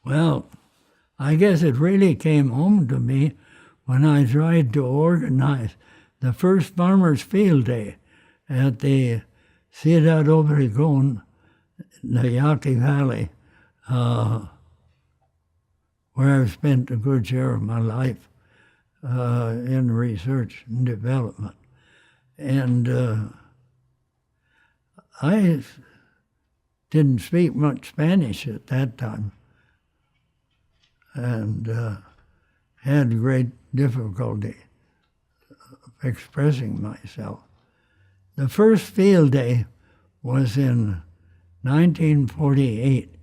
Well, I guess it really came home to me when I tried to organize the first Farmers' Field Day at the Ciudad Obregón, the Yaqui Valley, where I've spent a good share of my life in research and development. And I didn't speak much Spanish at that time and had great difficulty expressing myself. The first field day was in 1948.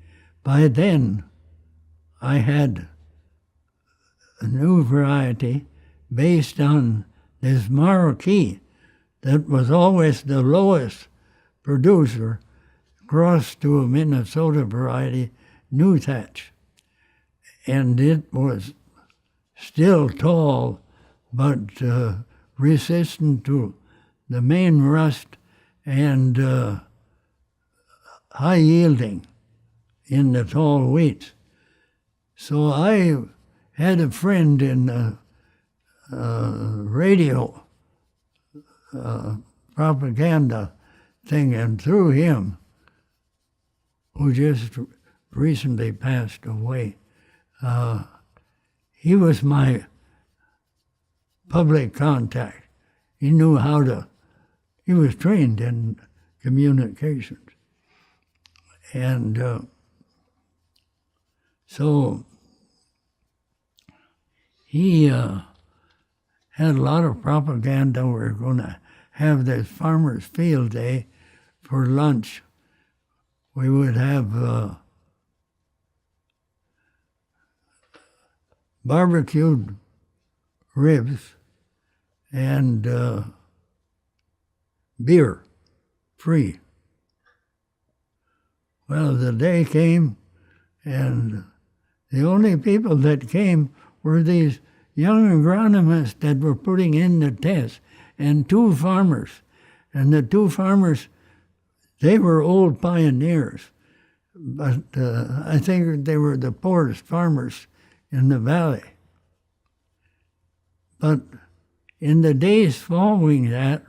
By then, I had a new variety based on this Marroquí that was always the lowest producer, crossed to a Minnesota variety, New Thatch. And it was still tall, but resistant to the main rust and high yielding in the tall wheats. So I had a friend in the radio propaganda thing, and through him, who just recently passed away, he was my public contact. He knew how to, he was trained in communications. And so he had a lot of propaganda. We were going to have this Farmers' Field Day for lunch. We would have barbecued ribs and beer, free. Well, the day came, and the only people that came were these young agronomists that were putting in the test, and two farmers. And the two farmers, they were old pioneers, but I think they were the poorest farmers in the valley. But in the days following that,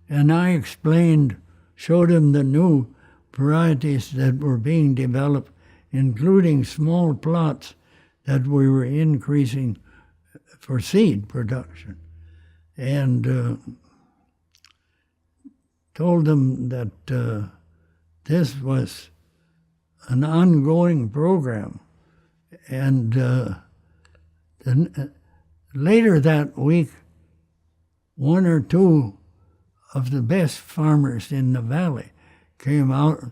and I explained, showed him the new varieties that were being developed, including small plots that we were increasing for seed production, and told them that this was an ongoing program. And later that week, one or two of the best farmers in the valley came out,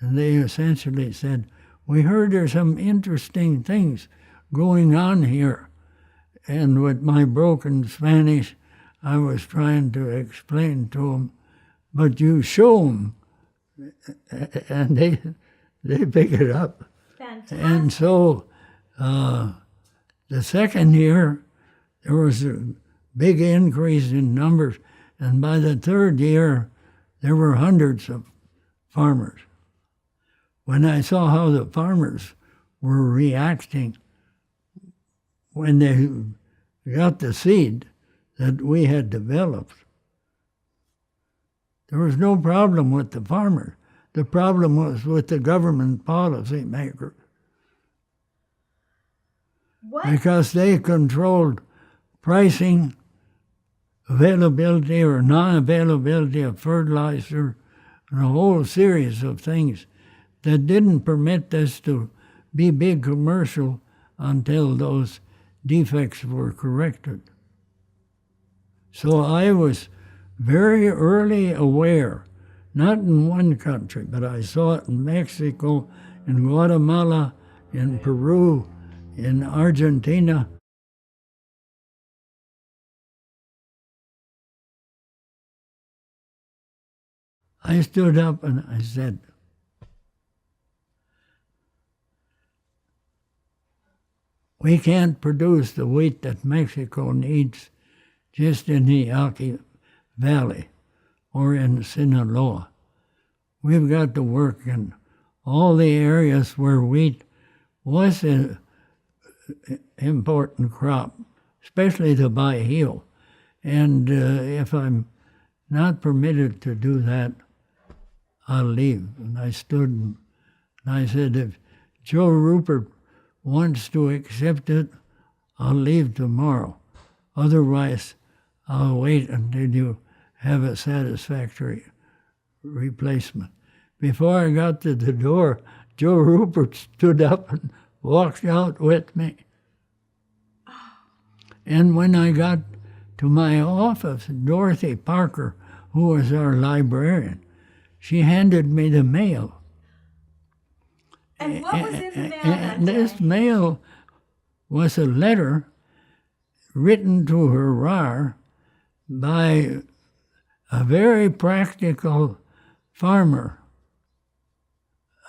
and they essentially said, "We heard there's some interesting things going on here." And with my broken Spanish, I was trying to explain to them, but you show them, and they pick it up. Fantastic. And so the second year, there was a big increase in numbers, and by the third year, there were hundreds of farmers. When I saw how the farmers were reacting when they got the seed that we had developed, there was no problem with the farmer. The problem was with the government policy makers. What? Because they controlled pricing, availability or non-availability of fertilizer, and a whole series of things that didn't permit this to be big commercial until those defects were corrected. So I was very early aware, not in one country, but I saw it in Mexico, in Guatemala, in Peru, in Argentina. I stood up and I said, "We can't produce the wheat that Mexico needs just in the Yaqui Valley or in Sinaloa. We've got to work in all the areas where wheat was an important crop, especially the Bahr. And if I'm not permitted to do that, I'll leave. And I stood and I said, if Joe Rupert wants to accept it, I'll leave tomorrow. Otherwise, I'll wait until you have a satisfactory replacement. Before I got to the door, Joe Rupert stood up and walked out with me. And when I got to my office, Dorothy Parker, who was our librarian, she handed me the mail. And what was in the mail? And this mail was a letter written to her Bahr by a very practical farmer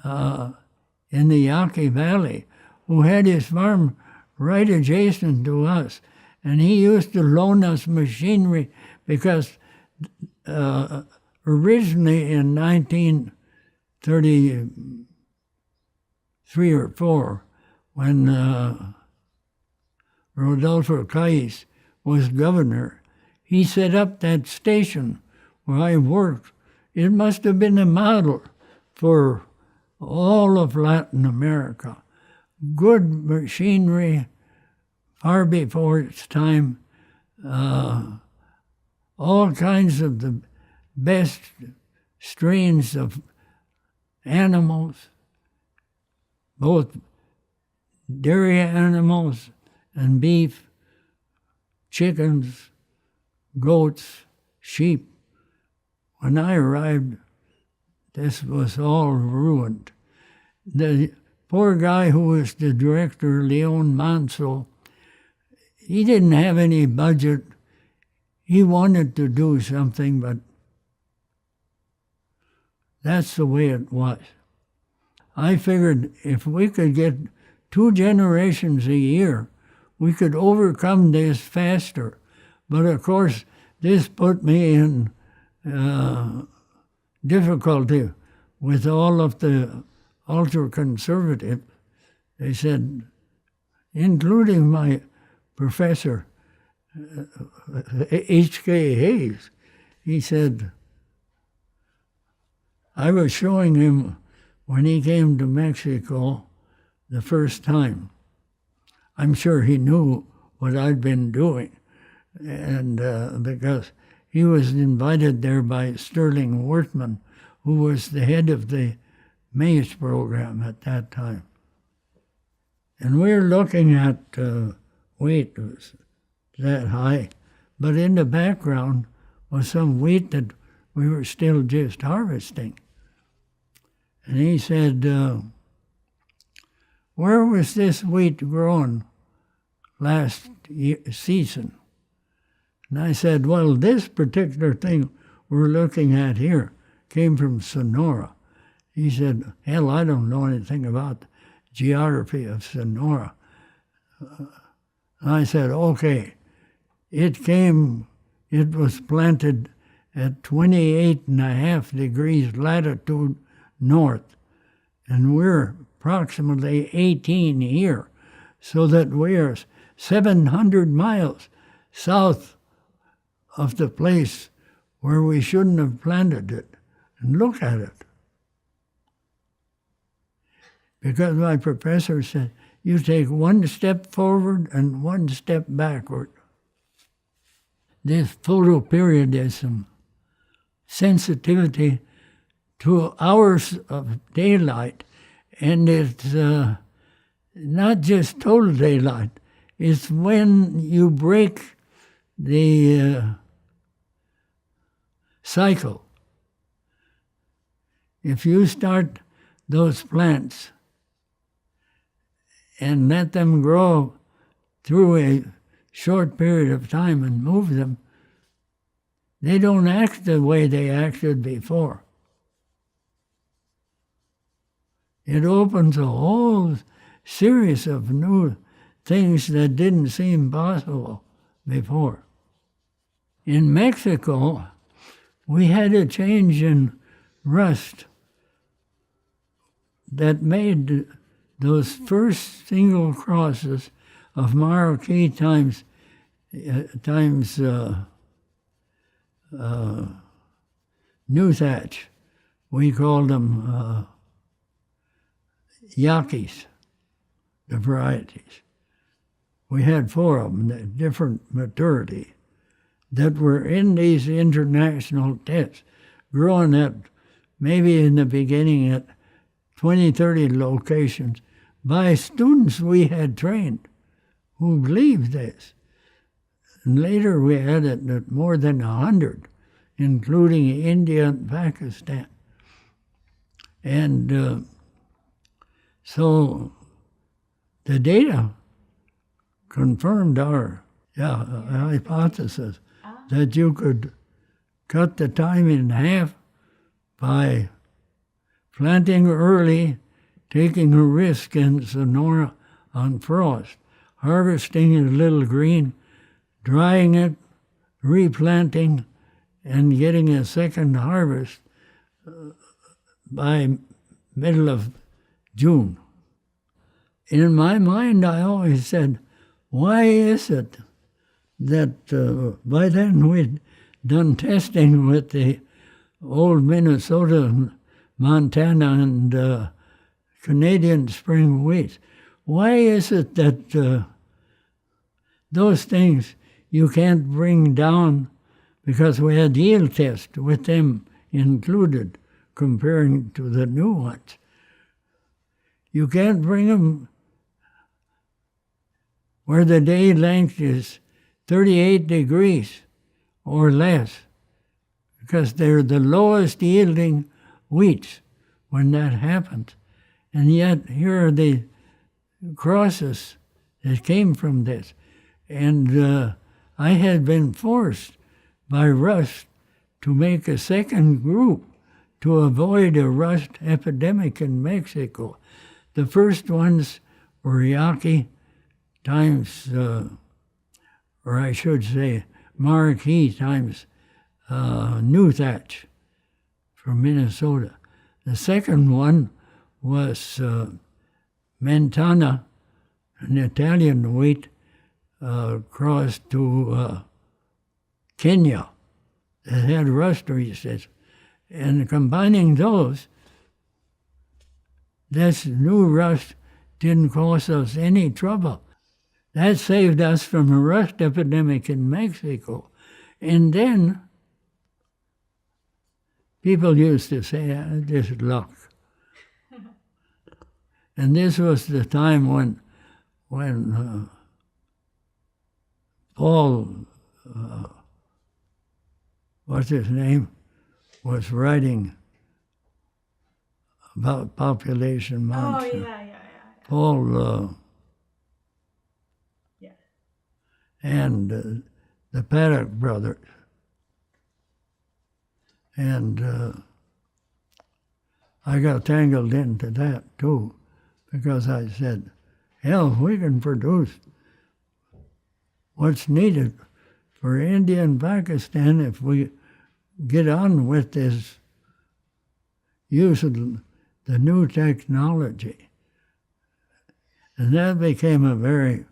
in the Yaqui Valley who had his farm right adjacent to us. And he used to loan us machinery because originally in 1933 or 4, when Rodolfo Cais was governor, he set up that station where I worked. It must have been a model for all of Latin America. Good machinery, far before its time, all kinds of the best strains of animals, both dairy animals and beef, chickens, goats, sheep. When I arrived, this was all ruined. The poor guy who was the director, Leon Manso, he didn't have any budget. He wanted to do something, but that's the way it was. I figured if we could get 2 generations a year, we could overcome this faster. But of course, this put me in difficulty with all of the ultra-conservative. They said, including my professor, H.K. Hayes, he said, I was showing him when he came to Mexico the first time. I'm sure he knew what I'd been doing, and because he was invited there by Sterling Wortman, who was the head of the maize program at that time. And we were looking at wheat was that high, but in the background was some wheat that we were still just harvesting. And he said, where was this wheat grown last season? And I said, well, this particular thing we're looking at here came from Sonora. He said, hell, I don't know anything about the geography of Sonora. And I said, okay. It was planted at 28.5 degrees latitude north, and we're approximately 18 here, so that we are 700 miles south of the place where we shouldn't have planted it. And look at it. Because my professor said, you take one step forward and one step backward. This photoperiodism, sensitivity to hours of daylight, and it's not just total daylight, it's when you break the cycle. If you start those plants and let them grow through a short period of time and move them, they don't act the way they acted before. It opens a whole series of new things that didn't seem possible before. In Mexico, we had a change in rust that made those first single crosses of Marquis times New Thatch, we called them Yaquis, the varieties. We had 4 of them, at different maturity, that were in these international tests, growing at maybe in the beginning at 20, 30 locations by students we had trained who believed this. And later we had it at more than 100, including India and Pakistan. And so the data confirmed our hypothesis that you could cut the time in half by planting early, taking a risk in Sonora on frost, harvesting a little green, drying it, replanting, and getting a second harvest by middle of June. In my mind, I always said, why is it that by then we'd done testing with the old Minnesota, Montana, and Canadian spring wheat? Why is it that those things you can't bring down, because we had yield tests with them included, comparing to the new ones. You can't bring them where the day length is 38 degrees or less, because they're the lowest yielding wheats when that happens. And yet here are the crosses that came from this. And I had been forced by rust to make a second group to avoid a rust epidemic in Mexico. The first ones were Yaqui times, or I should say, Marquis times New Thatch from Minnesota. The second one was Mentana, an Italian wheat, crossed to Kenya that had rust resistance. And combining those, this new rust didn't cause us any trouble. That saved us from a rust epidemic in Mexico. And then people used to say, this is luck. And this was the time when Paul, what's his name, was writing about population monster. Oh, yeah. Paul and the Paddock brothers. And I got tangled into that too, because I said, hell, we can produce what's needed for India and Pakistan if we get on with this use of the new technology. And that became a very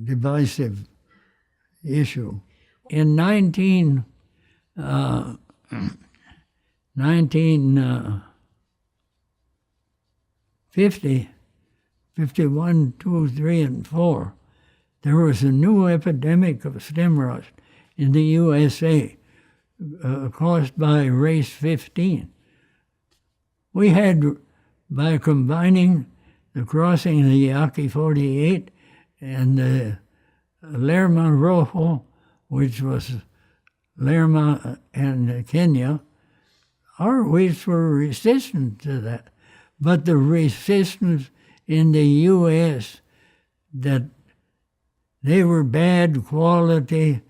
divisive issue. In 1950, 51, 2, 3, and 4, there was a new epidemic of stem rust in the USA caused by race 15. We had, by combining the crossing of the Yaqui 48 and the Lerma Rojo, which was Lerma and Kenya, our wheats were resistant to that. But the resistance in the U.S., that they were bad quality,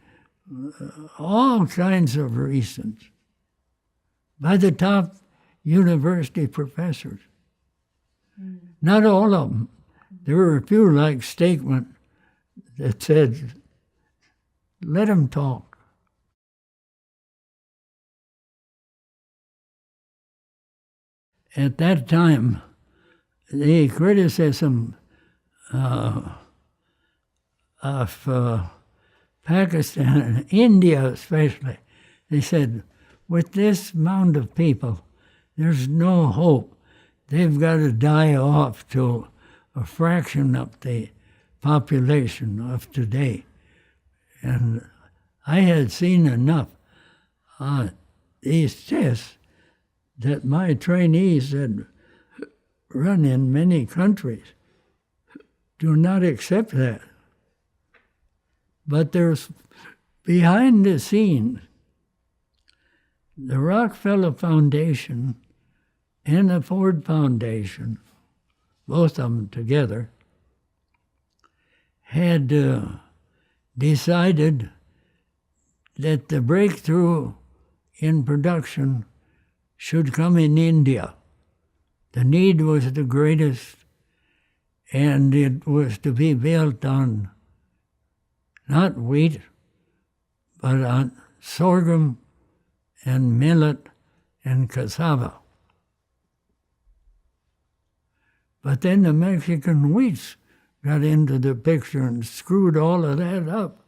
all kinds of reasons, by the top university professors. Not all of them. There were a few like Stakeman that said, let them talk. At that time, the criticism of Pakistan and India especially, they said, with this amount of people, there's no hope. They've got to die off to a fraction of the population of today. And I had seen enough on these tests that my trainees had run in many countries do not accept that. But there's behind the scenes, the Rockefeller Foundation and the Ford Foundation, both of them together, had decided that the breakthrough in production should come in India. The need was the greatest, and it was to be built on not wheat, but on sorghum and millet and cassava. But then the Mexican wheats got into the picture and screwed all of that up.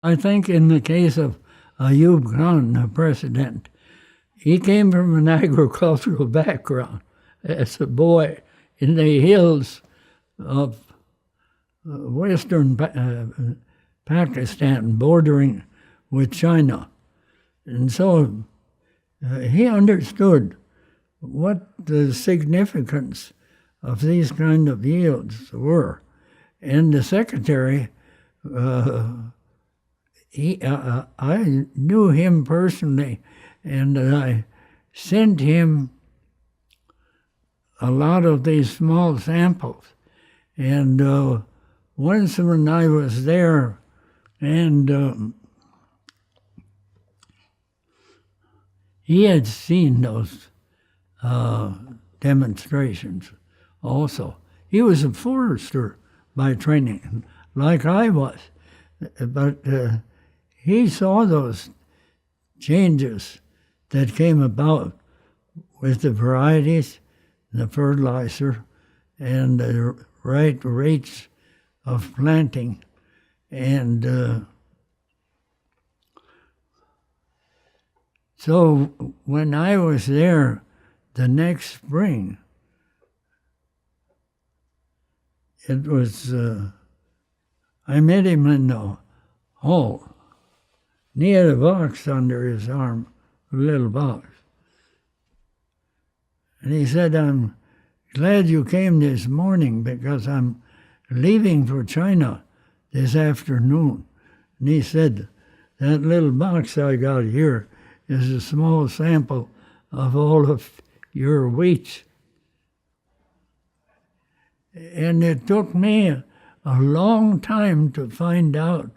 I think in the case of Ayub Khan, the president, he came from an agricultural background as a boy in the hills of western Pakistan, bordering with China. And so he understood what the significance of these kind of yields were. And the secretary, I knew him personally, and I sent him a lot of these small samples. And once when I was there, and he had seen those demonstrations also. He was a forester by training, like I was. But he saw those changes that came about with the varieties, the fertilizer, and the right rates of planting. And so when I was there the next spring, it was, I met him in the hall. And he had a box under his arm, a little box. And he said, I'm glad you came this morning because I'm leaving for China this afternoon. And he said, that little box I got here is a small sample of all of your wheat. And it took me a long time to find out,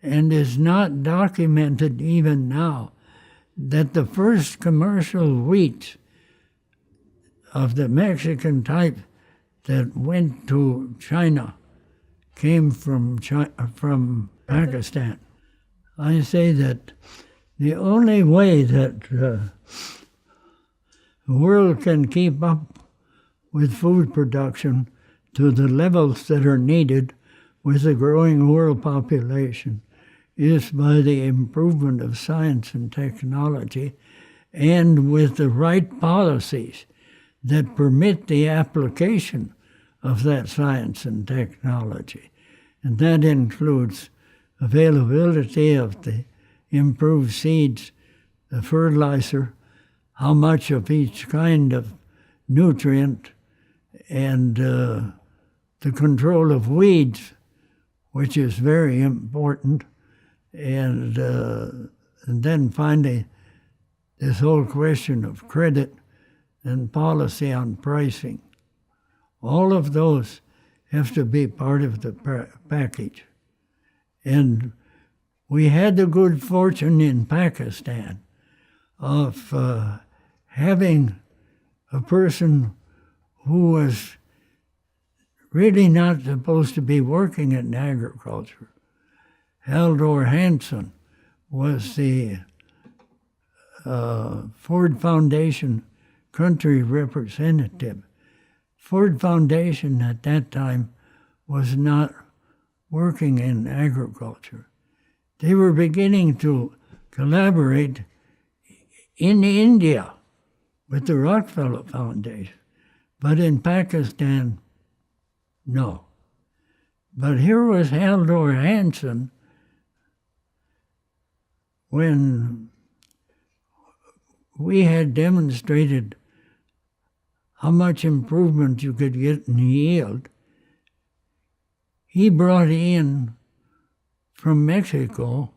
and is not documented even now, that the first commercial wheat of the Mexican type that went to China came from Pakistan. I say that the only way that the world can keep up with food production to the levels that are needed with the growing world population is by the improvement of science and technology, and with the right policies that permit the application of that science and technology. And that includes availability of the improved seeds, the fertilizer, how much of each kind of nutrient, and the control of weeds, which is very important. And then finally, this whole question of credit and policy on pricing. All of those have to be part of the package. And we had the good fortune in Pakistan of having a person who was really not supposed to be working in agriculture. Haldor Hansen was the Ford Foundation country representative. Ford Foundation at that time was not working in agriculture. They were beginning to collaborate in India with the Rockefeller Foundation, but in Pakistan, no. But here was Haldor Hansen when we had demonstrated how much improvement you could get in yield. He brought in from Mexico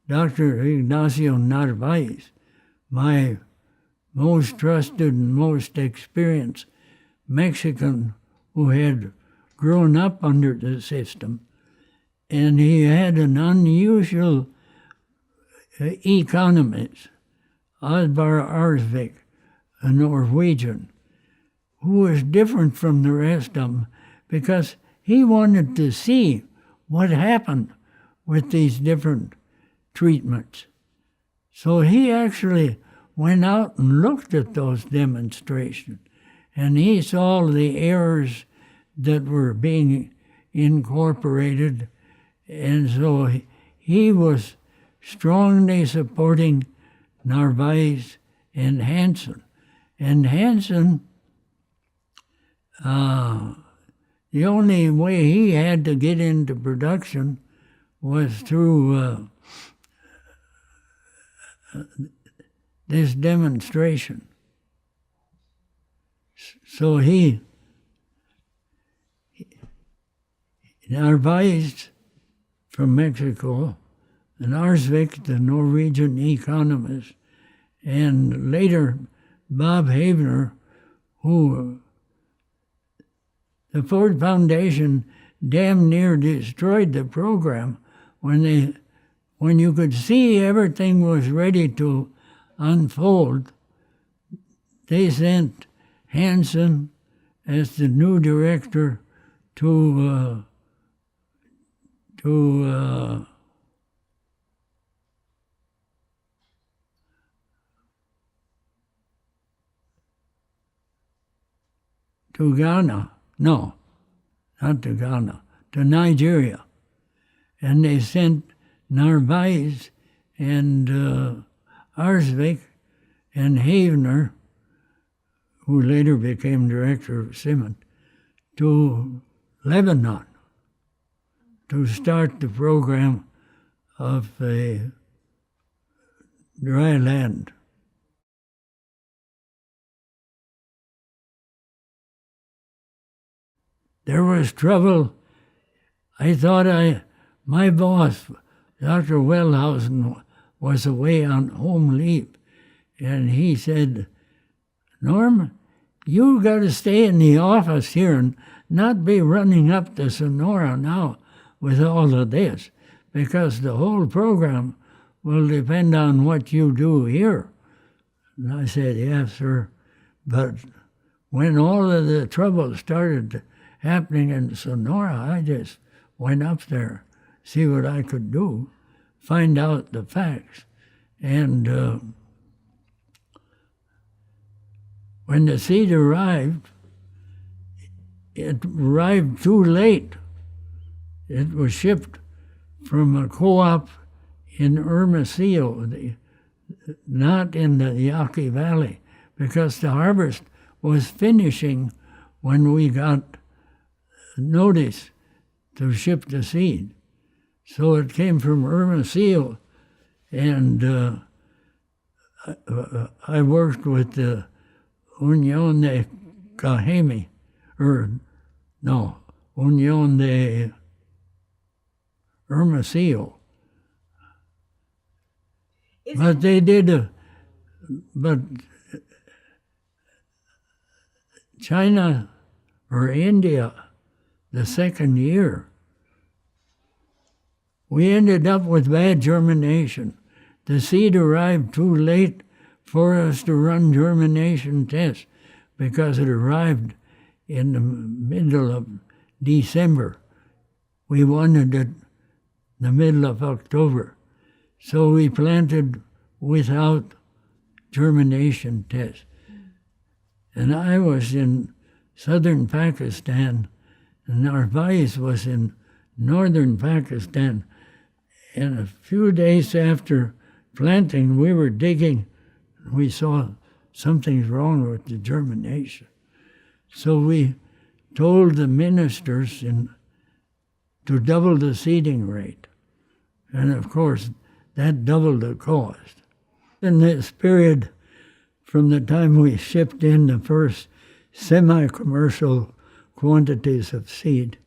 Dr. Ignacio Narvaez, my most trusted and most experienced Mexican who had grown up under the system. And he had an unusual economist, Alvar Arsvik, a Norwegian, who was different from the rest of them because he wanted to see what happened with these different treatments. So he actually went out and looked at those demonstrations, and he saw the errors that were being incorporated, and so he was strongly supporting Narvaez and Hansen. And Hansen, the only way he had to get into production was through this demonstration. So Narvaez from Mexico, and Arsvik, the Norwegian economist, and later Bob Havener, who the Ford Foundation damn near destroyed the program when you could see everything was ready to unfold. They sent Hansen as the new director to Ghana. No, not to Ghana, to Nigeria. And they sent Narvaez and Arsvik and Havener, who later became director of Siemens, to Lebanon to start the program of the dry land. There was trouble. I thought my boss, Dr. Wellhausen, was away on home leave, and he said, "Norm, you got to stay in the office here and not be running up to Sonora now with all of this, because the whole program will depend on what you do here." And I said, "Yes, sir." But when all of the trouble started happening in Sonora, I just went up there, see what I could do, find out the facts. And when the seed arrived, it arrived too late. It was shipped from a co-op in Hermosillo, not in the Yaqui Valley, because the harvest was finishing when we got notice to ship the seed. So it came from Hermosillo, and I worked with the Unión de Cajeme, Unión de Hermosillo. But they did but China or India, the second year, we ended up with bad germination. The seed arrived too late for us to run germination tests because it arrived in the middle of December. We wanted it the middle of October. So we planted without germination test. And I was in southern Pakistan, and our vice was in northern Pakistan. And a few days after planting, we were digging. We saw something's wrong with the germination. So we told the ministers to double the seeding rate. And of course, that doubled the cost. In this period, from the time we shipped in the first semi-commercial quantities of seed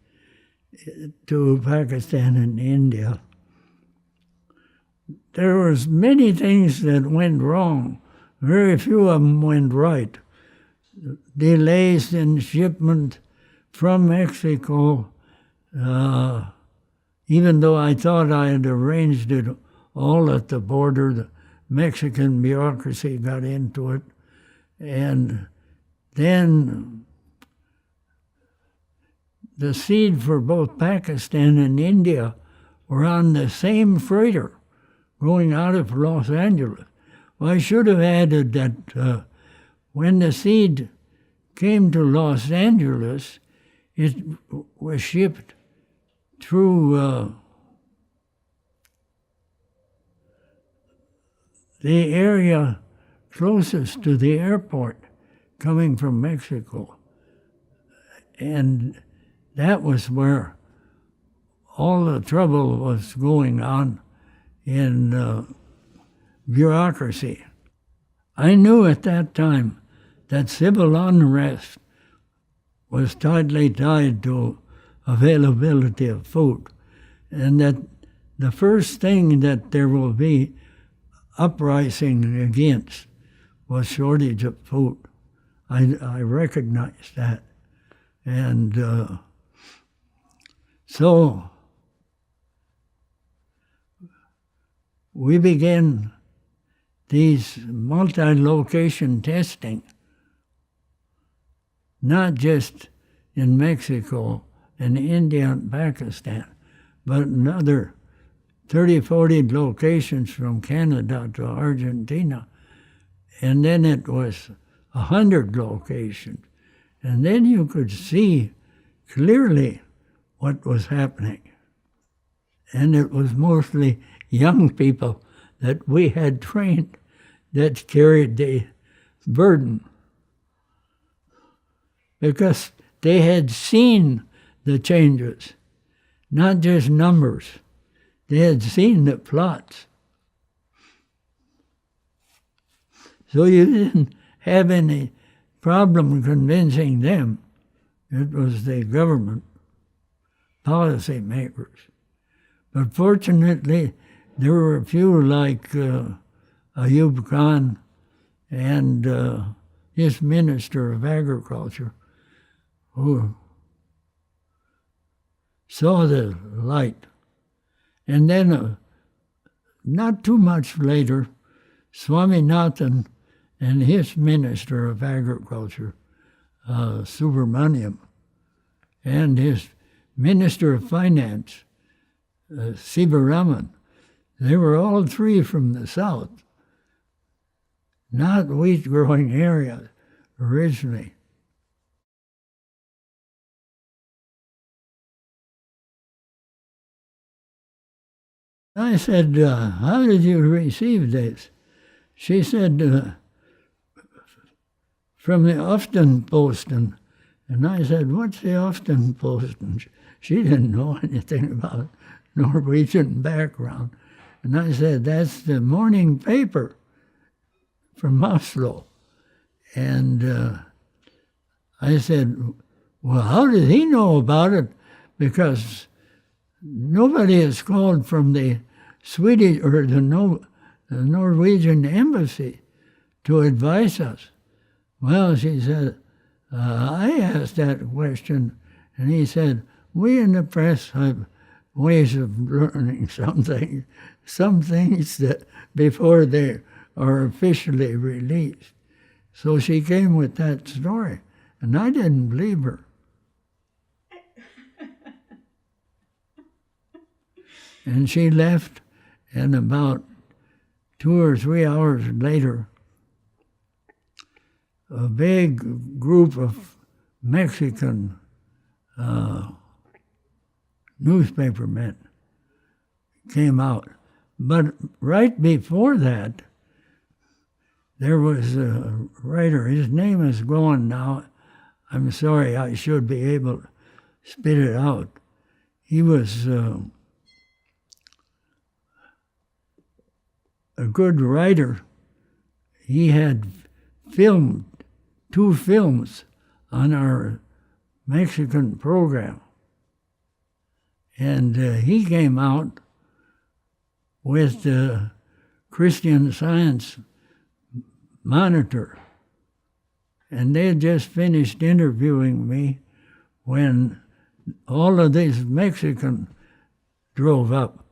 to Pakistan and India, there was many things that went wrong. Very few of them went right. Delays in shipment from Mexico, even though I thought I had arranged it all at the border, the Mexican bureaucracy got into it. And then the seed for both Pakistan and India were on the same freighter going out of Los Angeles. Well, I should have added that when the seed came to Los Angeles, it was shipped through the area closest to the airport coming from Mexico. And that was where all the trouble was going on in bureaucracy. I knew at that time that civil unrest was tightly tied to availability of food, and that the first thing that there will be uprising against was shortage of food. I recognized that. And so we began these multi-location testing, not just in Mexico and India and Pakistan, but in other 30, 40 locations from Canada to Argentina. And then it was 100 locations. And then you could see clearly what was happening. And it was mostly young people that we had trained that carried the burden, because they had seen the changes, not just numbers. They had seen the plots. So you didn't have any problem convincing them. It was the government, policy makers. But fortunately, there were a few like Ayub Khan and his Minister of Agriculture who saw the light. And then not too much later, Swaminathan and his Minister of Agriculture, Subramaniam, and his Minister of Finance, Sivaraman, they were all three from the south, not wheat-growing areas originally. I said, how did you receive this? She said, from the Aftenposten. And I said, what's the Aftenposten? She didn't know anything about Norwegian background. And I said, that's the morning paper from Oslo. And I said, well, how did he know about it? Because nobody is called from the Swedish or the Norwegian embassy to advise us. Well, she said, I asked that question, and he said, we in the press have ways of learning something, some things that before they are officially released. So she came with that story, and I didn't believe her. And she left, And about 2 or 3 hours later, a big group of Mexican newspapermen came out. But right before that, there was a writer. His name is gone now. I'm sorry, I should be able to spit it out. He was a good writer. He had filmed 2 films on our Mexican program. And he came out with the Christian Science Monitor. And they had just finished interviewing me when all of these Mexicans drove up.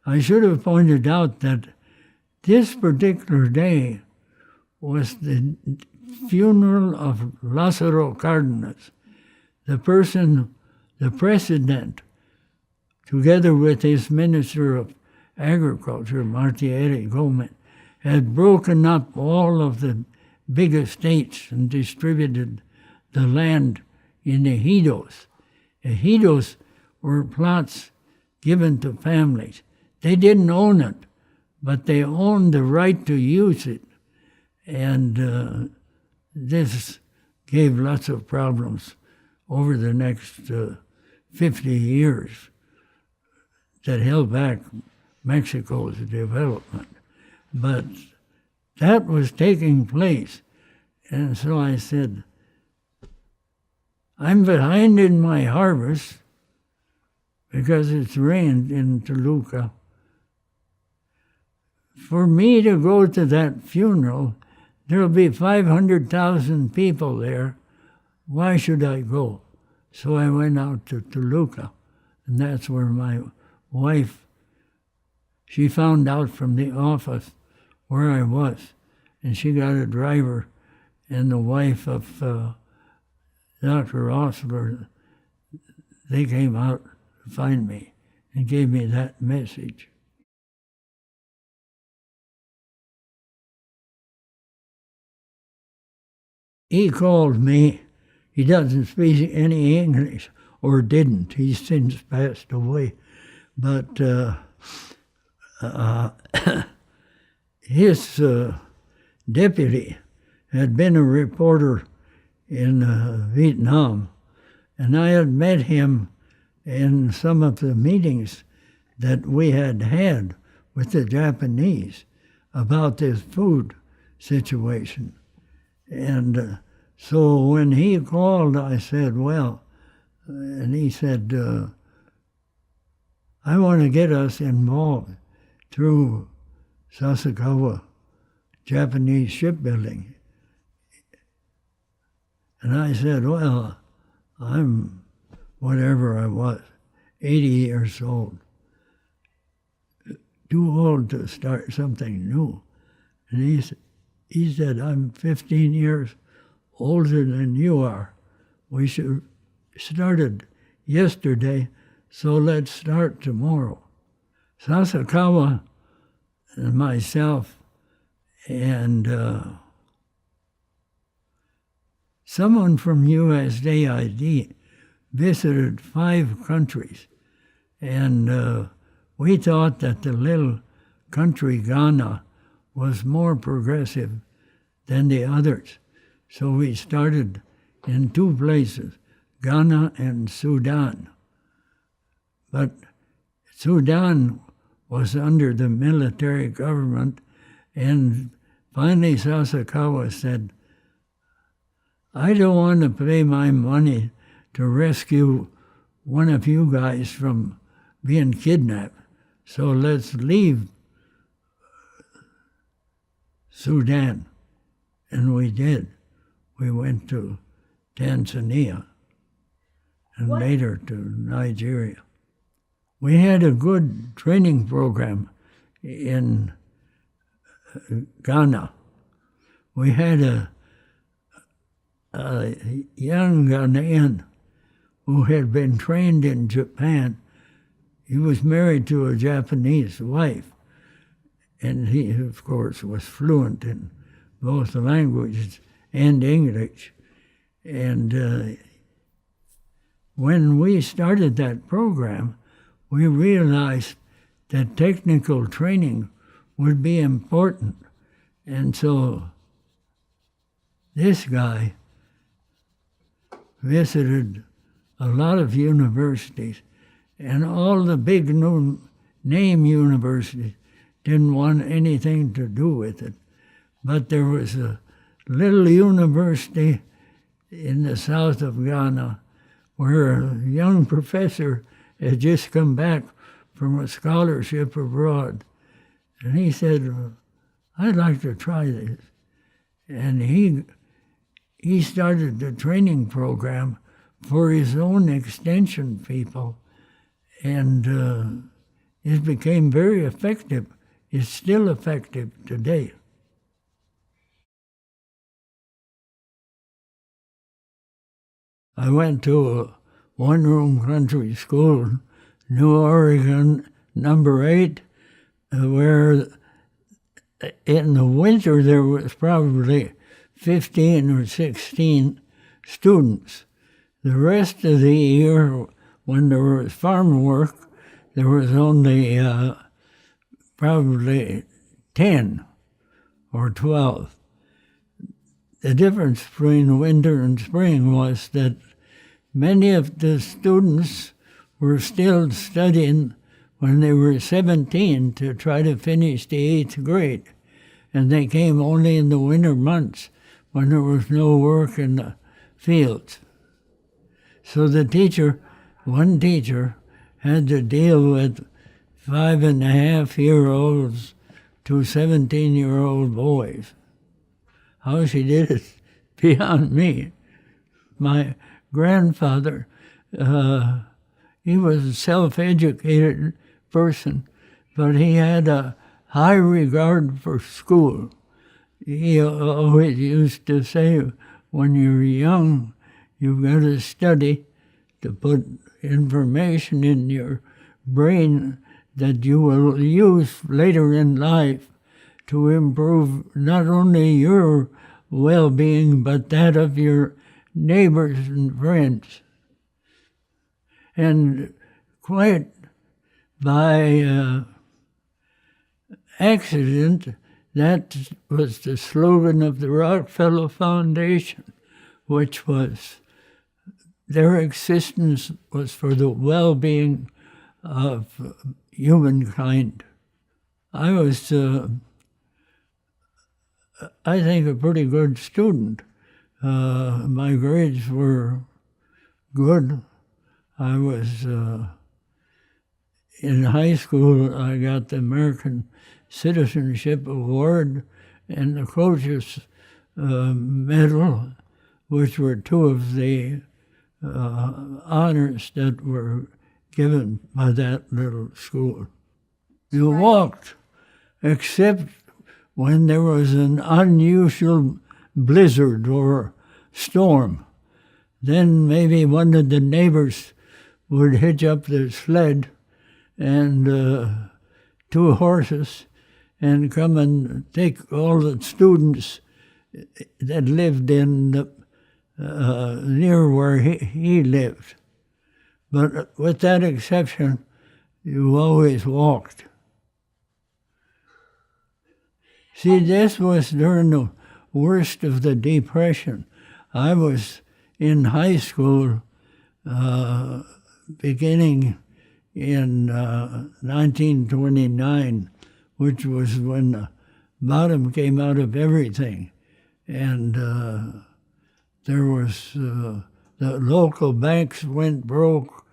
I should have pointed out that this particular day was the funeral of Lázaro Cárdenas, the president, together with his Minister of Agriculture, Martieri Gomez, had broken up all of the big estates and distributed the land in ejidos. Ejidos were plots given to families. They didn't own it, but they owned the right to use it. And this gave lots of problems over the next 50 years that held back Mexico's development. But that was taking place. And so I said, I'm behind in my harvest because it's rained in Toluca. For me to go to that funeral, there'll be 500,000 people there. Why should I go? So I went out to Toluca, and that's where my wife, she found out from the office where I was, and she got a driver, and the wife of Dr. Osler, they came out to find me and gave me that message. He called me. He doesn't speak any English, or didn't. He's since passed away. But his deputy had been a reporter in Vietnam, and I had met him in some of the meetings that we had had with the Japanese about this food situation. And so when he called, I said, well, and he said, I want to get us involved through Sasakawa, Japanese shipbuilding. And I said, well, I'm whatever I was, 80 years old, too old to start something new. And he said, I'm 15 years older than you are. We started yesterday, so let's start tomorrow. Sasakawa and myself and someone from USAID visited 5 countries, and we thought that the little country Ghana was more progressive than the others. So we started in 2 places, Ghana and Sudan. But Sudan was under the military government, and finally Sasakawa said, I don't want to pay my money to rescue one of you guys from being kidnapped, so let's leave Sudan. And we did. We went to Tanzania and later to Nigeria. We had a good training program in Ghana. We had a young Ghanaian who had been trained in Japan. He was married to a Japanese wife, and he, of course, was fluent in both languages and English. And when we started that program, we realized that technical training would be important. And so this guy visited a lot of universities, and all the big name universities didn't want anything to do with it. But there was a little university in the south of Ghana where a young professor had just come back from a scholarship abroad. And he said, I'd like to try this. And he started the training program for his own extension people, and it became very effective. It's still effective today. I went to a one-room country school, New Oregon, number 8, where in the winter there was probably 15 or 16 students. The rest of the year, when there was farm work, there was only probably 10 or 12. The difference between winter and spring was that many of the students were still studying when they were 17 to try to finish the 8th grade, and they came only in the winter months when there was no work in the fields. So one teacher, had to deal with 5.5-year-olds to 17-year-old boys. How she did it beyond me. My grandfather, he was a self-educated person, but he had a high regard for school. He always used to say, when you're young, you've got to study to put information in your brain that you will use later in life to improve not only your well-being, but that of your neighbors and friends. And quite by accident, that was the slogan of the Rockefeller Foundation, which was their existence was for the well-being of humankind. I was, I think, a pretty good student. My grades were good. I was, in high school, I got the American Citizenship Award and the Coach's Medal, which were two of the honors that were given by that little school. You walked, except when there was an unusual blizzard or storm. Then maybe one of the neighbors would hitch up the sled and 2 horses and come and take all the students that lived in the, near where he lived. But with that exception, you always walked. See, this was during the worst of the Depression. I was in high school beginning in 1929, which was when the bottom came out of everything. And there was, the local banks went broke,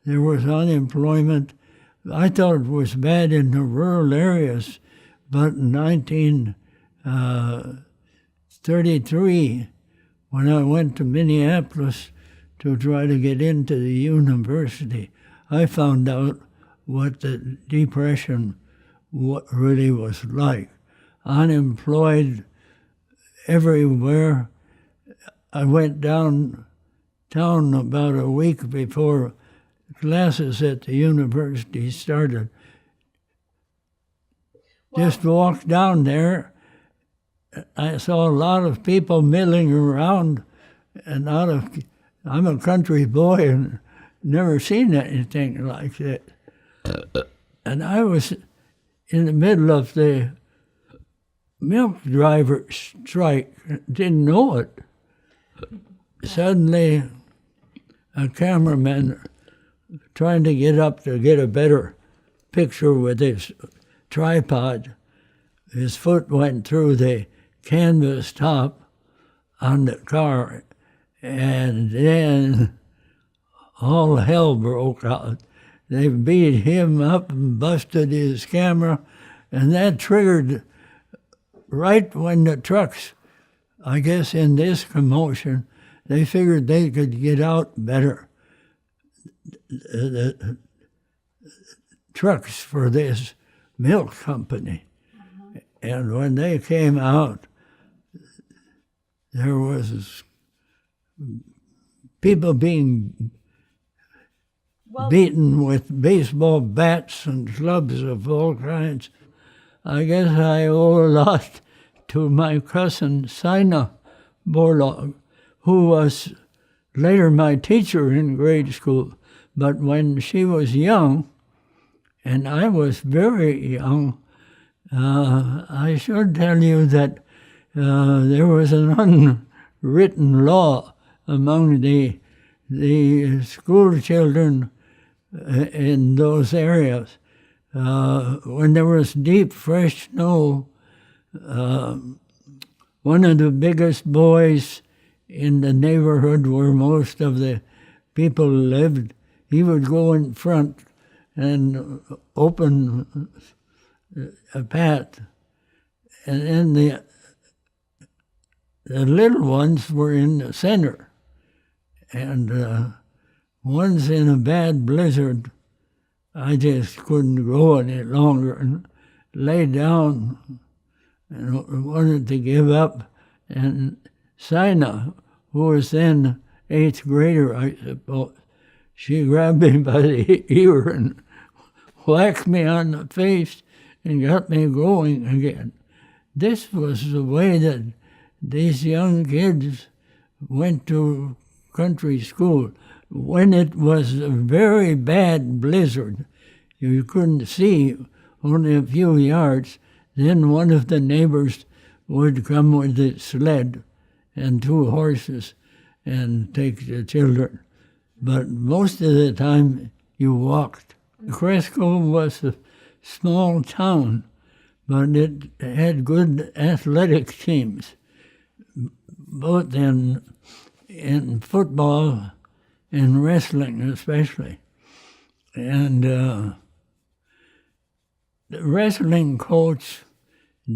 there was unemployment. I thought it was bad in the rural areas, but in 1933, when I went to Minneapolis to try to get into the university, I found out what the Depression really was like. Unemployed everywhere. I went downtown about a week before classes at the university started. Just walked down there. I saw a lot of people milling around, and I'm a country boy and never seen anything like that. And I was in the middle of the milk driver strike, didn't know it. Suddenly, a cameraman trying to get up to get a better picture with his tripod, his foot went through the canvas top on the car, and then all hell broke out. They beat him up and busted his camera, and that triggered right when the trucks, I guess in this commotion, they figured they could get out better. The trucks for this milk company. And when they came out, there was people being beaten with baseball bats and clubs of all kinds. I guess I owe a lot to my cousin, Sina Borlaug, who was later my teacher in grade school. But when she was young, and I was very young, I should tell you that there was an unwritten law among the school children in those areas. When there was deep, fresh snow, one of the biggest boys in the neighborhood where most of the people lived, he would go in front and open a path. And then the little ones were in the center. And once in a bad blizzard, I just couldn't go any longer and lay down and wanted to give up. And Sina, who was then 8th grader, I suppose, she grabbed me by the ear and whacked me on the face and got me going again. This was the way that these young kids went to country school. When it was a very bad blizzard, you couldn't see only a few yards, then one of the neighbors would come with a sled and 2 horses and take the children. But most of the time you walked. Cresco was a small town, but it had good athletic teams, both in football and wrestling especially. And the wrestling coach,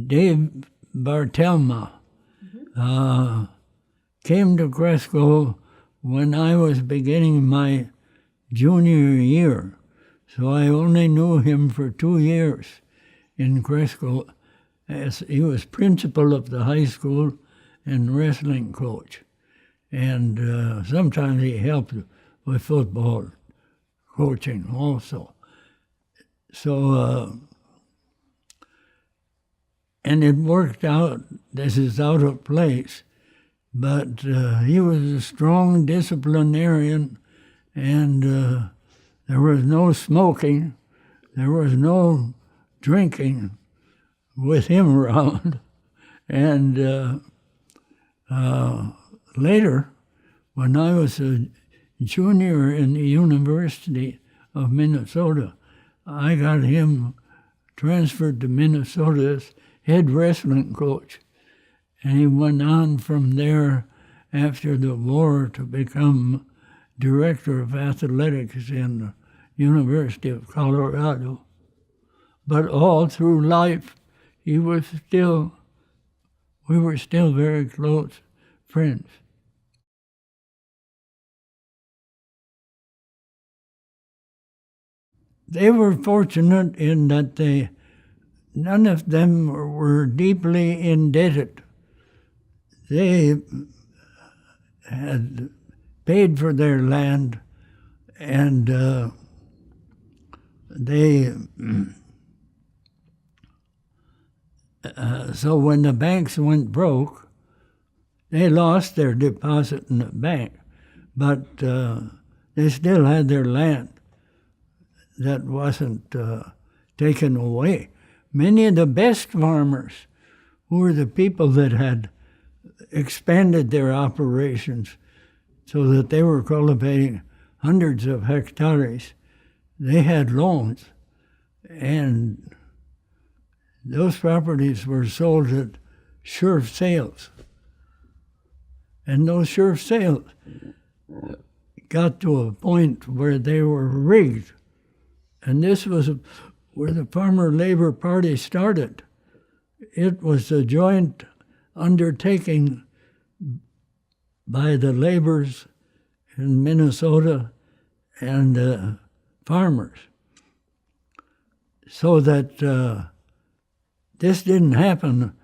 Dave Bartelma, came to Cresco when I was beginning my junior year. So I only knew him for 2 years in Cresco, as he was principal of the high school and wrestling coach. And sometimes he helped with football coaching also. So, and it worked out. This is out of place. But he was a strong disciplinarian, and there was no smoking, there was no drinking with him around. And later, when I was a junior in the University of Minnesota, I got him transferred to Minnesota as head wrestling coach. And he went on from there after the war to become director of athletics in the University of Colorado. But all through life, we were still very close friends. They were fortunate in that none of them were deeply indebted. They had paid for their land, and they So when the banks went broke, they lost their deposit in the bank, but they still had their land that wasn't taken away. Many of the best farmers, who were the people that had expanded their operations so that they were cultivating hundreds of hectares, they had loans, and those properties were sold at sure sales. And those sure sales got to a point where they were rigged. And this was where the Farmer Labor Party started. It was a joint undertaking by the laborers in Minnesota and the farmers. So that this didn't happen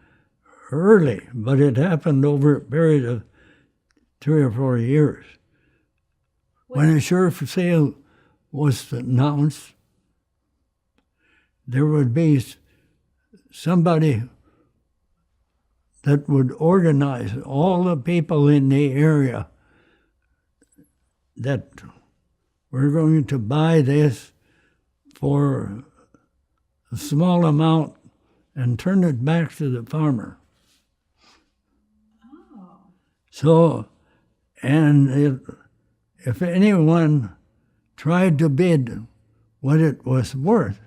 early, but it happened over a period of 3 or 4 years. When a sure sale was announced, there would be somebody that would organize all the people in the area that were going to buy this for a small amount and turn it back to the farmer. Oh. So, and if anyone tried to bid what it was worth,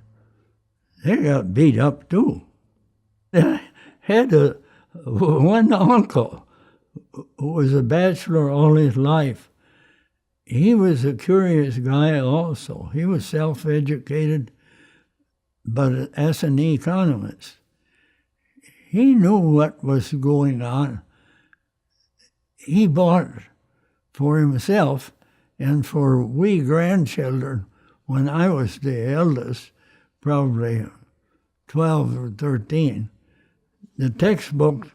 they got beat up too. I had one uncle who was a bachelor all his life. He was a curious guy also. He was self-educated, but as an economist, he knew what was going on. He bought for himself and for we grandchildren, when I was the eldest, probably 12 or 13, the textbook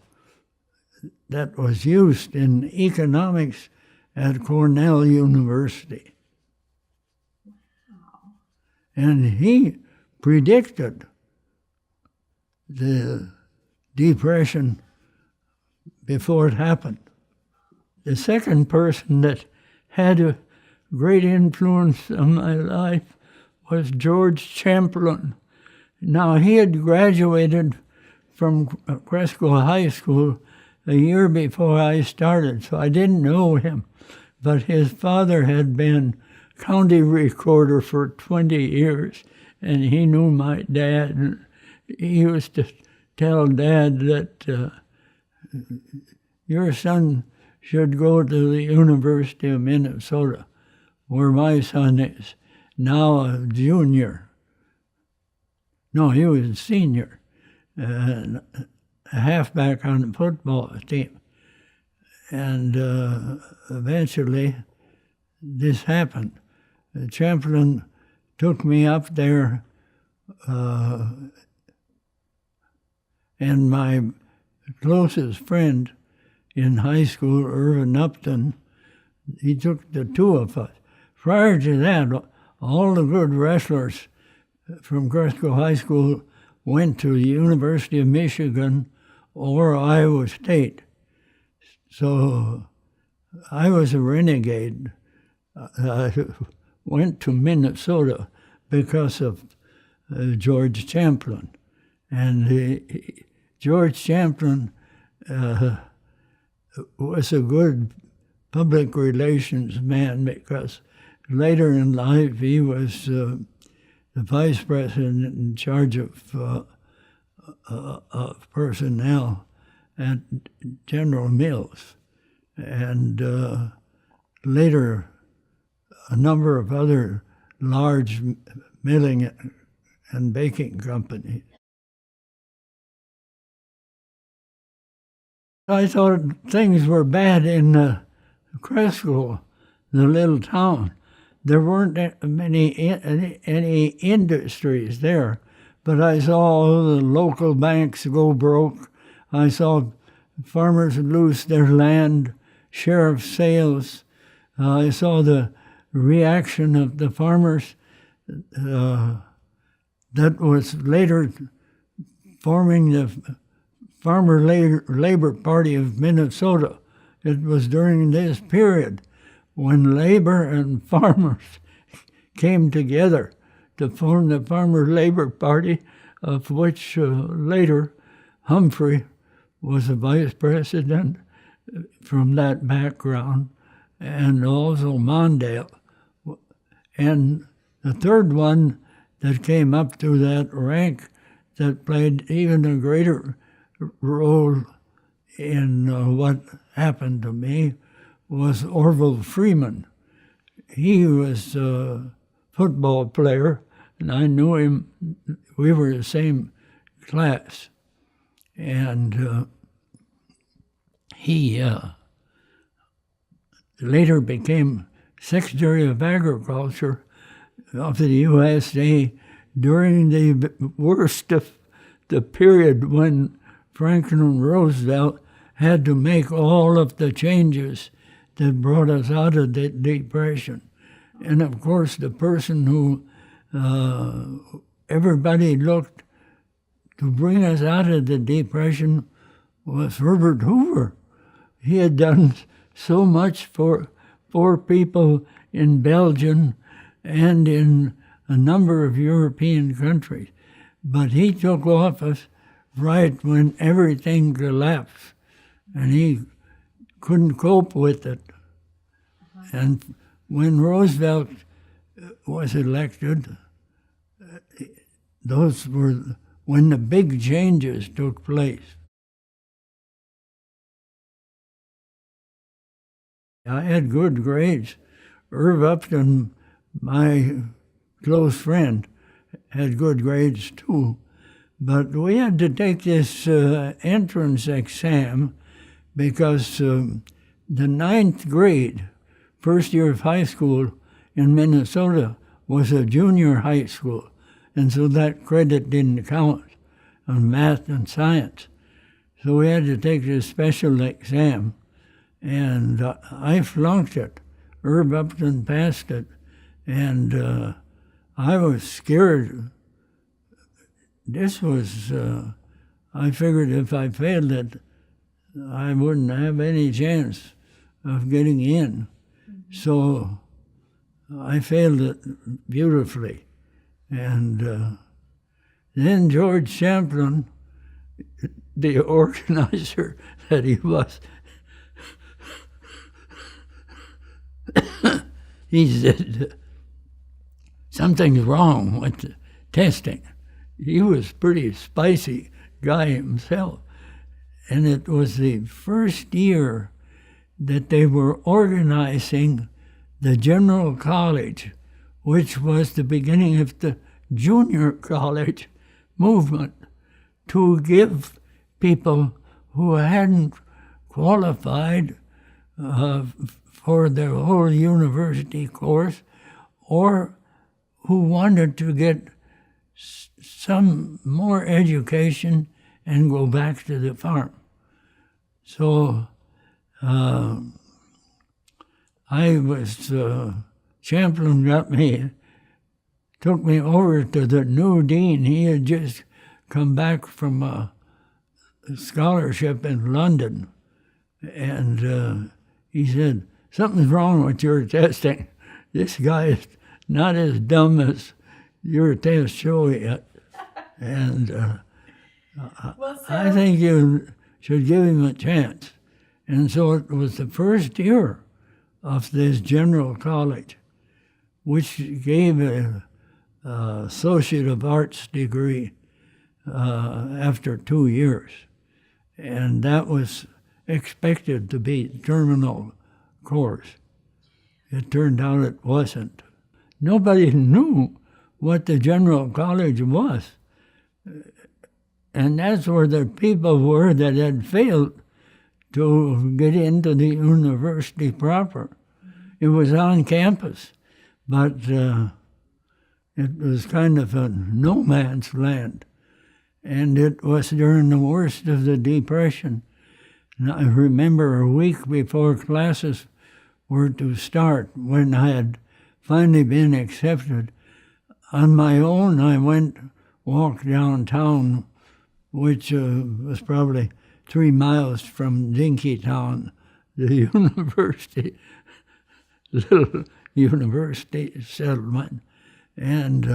that was used in economics at Cornell University. Wow. And he predicted the Depression before it happened. The second person that had a great influence on my life was George Champlin. Now, he had graduated from Cresco High School a year before I started, so I didn't know him. But his father had been county recorder for 20 years, and he knew my dad. And he used to tell Dad that your son should go to the University of Minnesota, where my son is now a junior. No, he was a senior, a halfback on the football team. And eventually, this happened. Champlin took me up there, and my closest friend in high school, Irvin Upton, he took the two of us. Prior to that, all the good wrestlers from Cresco High School went to the University of Michigan or Iowa State. So I was a renegade. I went to Minnesota because of George Champlin. And George Champlin was a good public relations man because later in life he was the vice president in charge of personnel at General Mills, and later a number of other large milling and baking companies. I thought things were bad in Cresco, the little town. There weren't any industries there, but I saw all the local banks go broke. I saw farmers lose their land, sheriff sales. I saw the reaction of the farmers that was later forming the Farmer Labor Party of Minnesota. It was during this period when labor and farmers came together to form the Farmer Labor Party, of which later Humphrey was the vice president from that background, and also Mondale. And the third one that came up to that rank that played even a greater role in what happened to me was Orville Freeman. He was a football player, and I knew him. We were the same class. And he later became Secretary of Agriculture of the USA during the worst of the period when Franklin Roosevelt had to make all of the changes that brought us out of the Depression. And of course, the person who everybody looked to bring us out of the Depression was Herbert Hoover. He had done so much for poor people in Belgium and in a number of European countries. But he took office right when everything collapsed, and he couldn't cope with it. And when Roosevelt was elected, those were when the big changes took place. I had good grades. Irv Upton, my close friend, had good grades too. But we had to take this entrance exam because the ninth grade, first year of high school in Minnesota, was a junior high school. And so that credit didn't count on math and science. So we had to take this special exam. And I flunked it. Irv Upton passed it. And I was scared. This was, I figured if I failed it, I wouldn't have any chance of getting in. So I failed it beautifully. And then George Champlin, the organizer that he was, he said, something's wrong with the testing. He was a pretty spicy guy himself. And it was the first year that they were organizing the General College, which was the beginning of the junior college movement, to give people who hadn't qualified for their whole university course or who wanted to get some more education and go back to the farm. So I was, Champlin took me over to the new dean. He had just come back from a scholarship in London. And he said, something's wrong with your testing. This guy is not as dumb as your tests show yet. And I think you should give him a chance. And so it was the first year of this general college, which gave an Associate of Arts degree after 2 years. And that was expected to be terminal course. It turned out it wasn't. Nobody knew what the general college was. And that's where the people were that had failed to get into the university proper. It was on campus, but it was kind of a no man's land. And it was during the worst of the Depression. And I remember a week before classes were to start, when I had finally been accepted, on my own I walked downtown which was probably 3 miles from Dinkytown, the university, little university settlement. And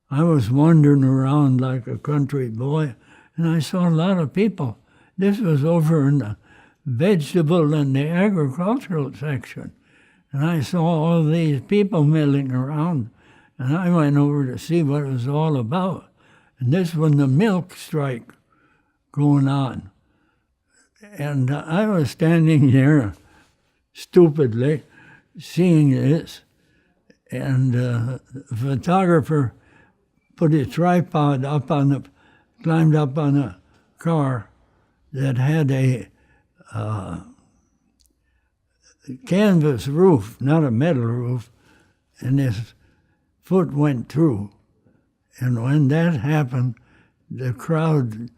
I was wandering around like a country boy, and I saw a lot of people. This was over in the vegetable and the agricultural section. And I saw all these people milling around, and I went over to see what it was all about. And this was the milk strike going on. And I was standing there stupidly seeing this, and the photographer put a tripod climbed up on a car that had a canvas roof, not a metal roof, and his foot went through. And when that happened, the crowd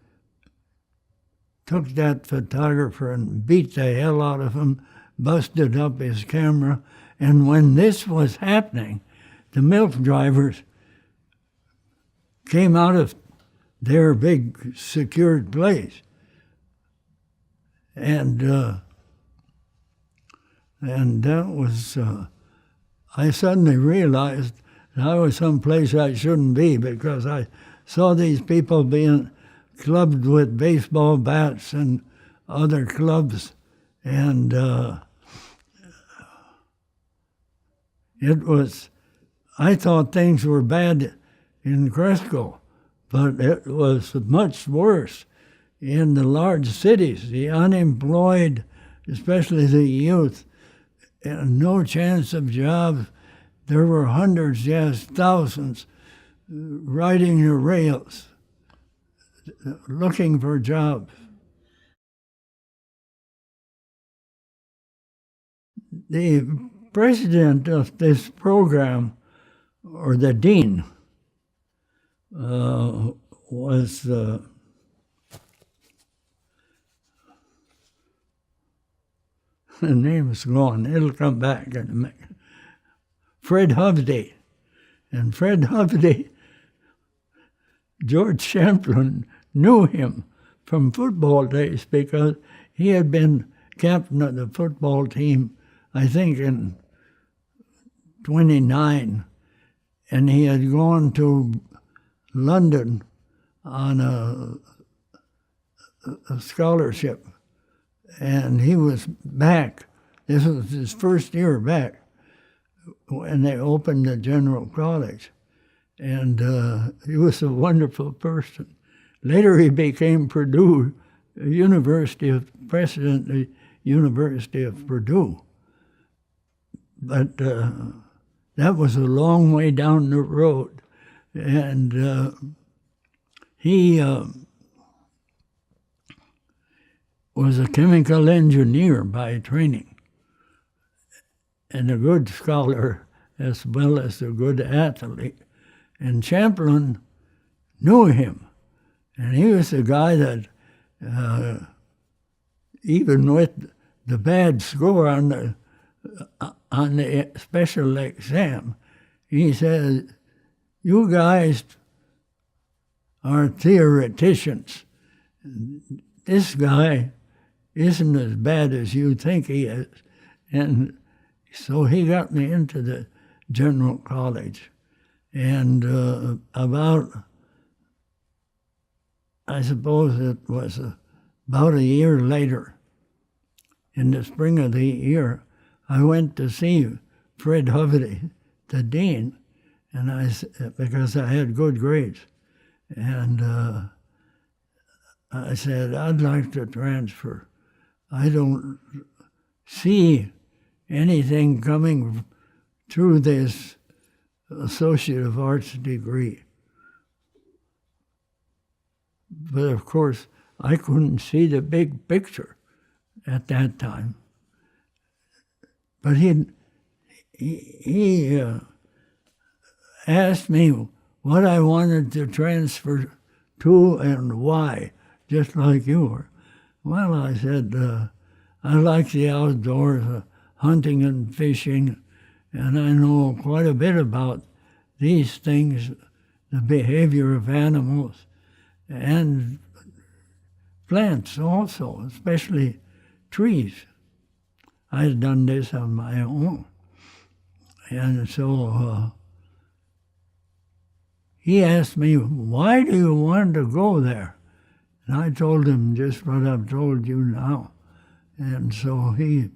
took that photographer and beat the hell out of him, busted up his camera. And when this was happening, the milk drivers came out of their big secured place. And that was, I suddenly realized that I was someplace I shouldn't be, because I saw these people being clubbed with baseball bats and other clubs. And it was, I thought things were bad in Cresco, but it was much worse in the large cities. The unemployed, especially the youth, and no chance of jobs. There were hundreds, yes, thousands, riding the rails, looking for jobs. The president of this program, or the dean, was the name is gone. It'll come back in a minute. Fred Hovde. And Fred Hovde, George Champlin knew him from football days, because he had been captain of the football team, I think, in 29, and he had gone to London on a scholarship, and he was back. This was his first year back when they opened the General College, and he was a wonderful person. Later he became Purdue president of the University of Purdue. But that was a long way down the road. And he was a chemical engineer by training, and a good scholar as well as a good athlete. And Champlin knew him, and he was a guy that, even with the bad score on the special exam, he said, "You guys are theoreticians. This guy isn't as bad as you think he is." And so he got me into the General College. And I suppose it was about a year later, in the spring of the year, I went to see Fred Hovde, the dean, and because I had good grades. And I said, "I'd like to transfer. I don't see anything coming through this Associate of Arts degree." But of course, I couldn't see the big picture at that time. But he asked me what I wanted to transfer to and why, just like you were. Well, I said, I like the outdoors, hunting and fishing, and I know quite a bit about these things, the behavior of animals, and plants also, especially trees. I had done this on my own. And so he asked me, why do you want to go there? And I told him just what I've told you now. And so he,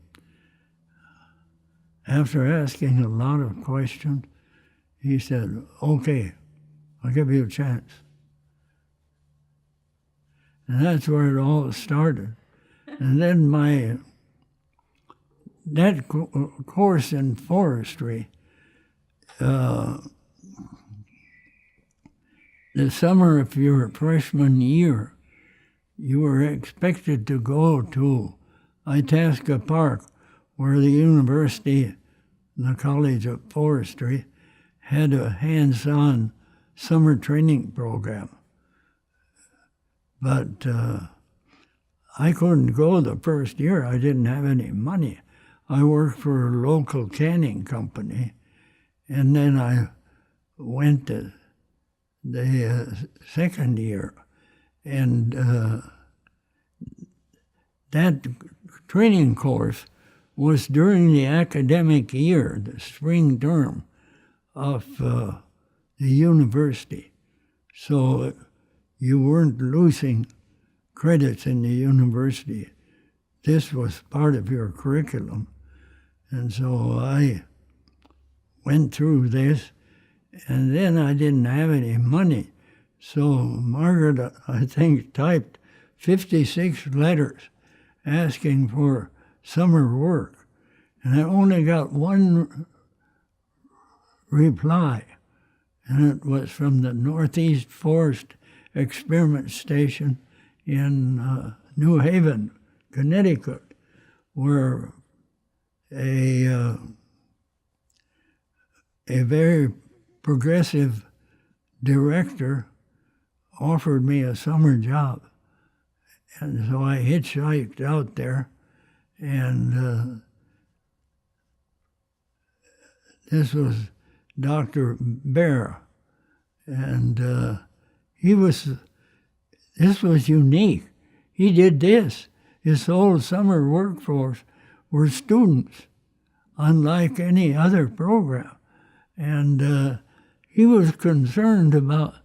after asking a lot of questions, he said, okay, I'll give you a chance. And that's where it all started. And then that course in forestry, the summer of your freshman year, you were expected to go to Itasca Park, where the university, the College of Forestry, had a hands-on summer training program. But I couldn't go the first year. I didn't have any money. I worked for a local canning company, and then I went to the second year. And that training course was during the academic year, the spring term of the university. So you weren't losing credits in the university. This was part of your curriculum. And so I went through this, and then I didn't have any money. So Margaret, I think, typed 56 letters asking for summer work. And I only got one reply, and it was from the Northeast Forest Experiment Station in New Haven, Connecticut, where a very progressive director offered me a summer job. And so I hitchhiked out there, and this was Dr. Bahr, and this was unique. He did this. His whole summer workforce were students, unlike any other program. And he was concerned about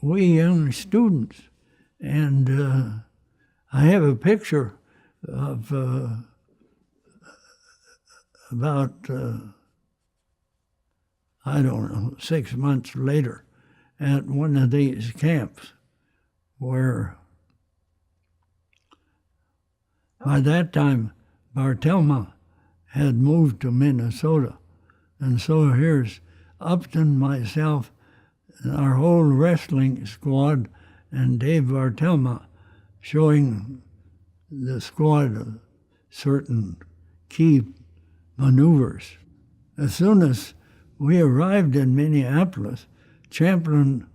we young students. And I have a picture of about, I don't know, 6 months later at one of these camps where by that time Barthelma had moved to Minnesota. And so here's Upton, myself, and our whole wrestling squad, and Dave Barthelma showing the squad certain key maneuvers. As soon as we arrived in Minneapolis, Champlin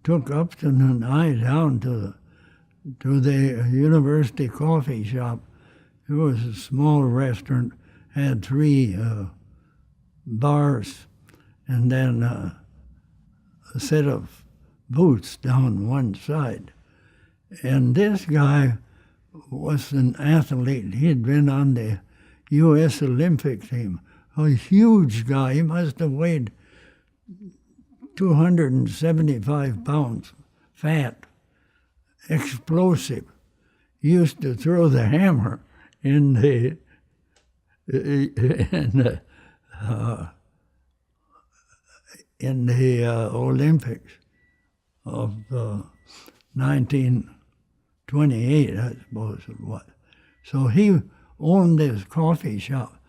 took Upton and I down to the university coffee shop. It was a small restaurant, had 3 bars, and then a set of booths down one side. And this guy was an athlete. He'd been on the U.S. Olympic team. A huge guy. He must have weighed 275 pounds, fat, explosive. He used to throw the hammer in the Olympics of 1928, I suppose it was. So he owned this coffee shop.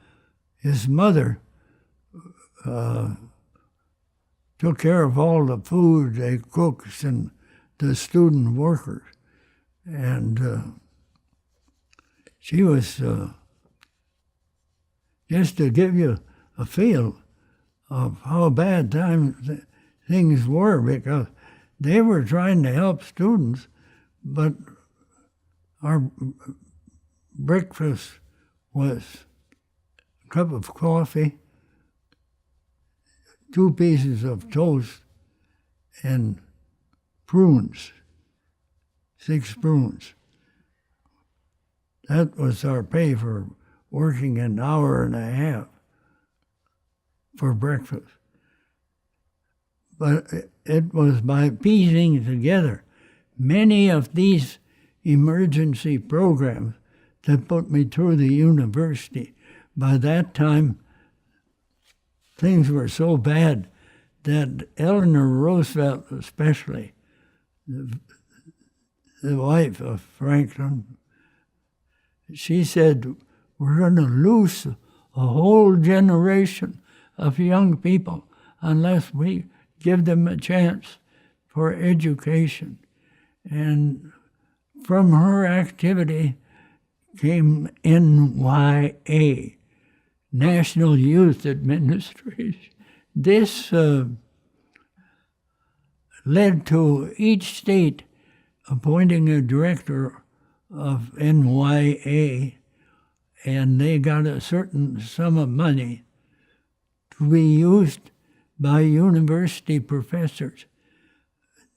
His mother took care of all the food, the cooks, and the student workers. And she was, just to give you a feel of how bad things were, because they were trying to help students, but our breakfast was a cup of coffee, 2 pieces of toast, and prunes. 6 prunes. That was our pay for working an hour and a half for breakfast. But it was by piecing together many of these emergency programs that put me through the university. By that time, things were so bad that Eleanor Roosevelt especially, the wife of Franklin, she said, we're going to lose a whole generation of young people unless we give them a chance for education. And from her activity came NYA, National Youth Administration. This led to each state appointing a director of NYA, and they got a certain sum of money to be used by university professors.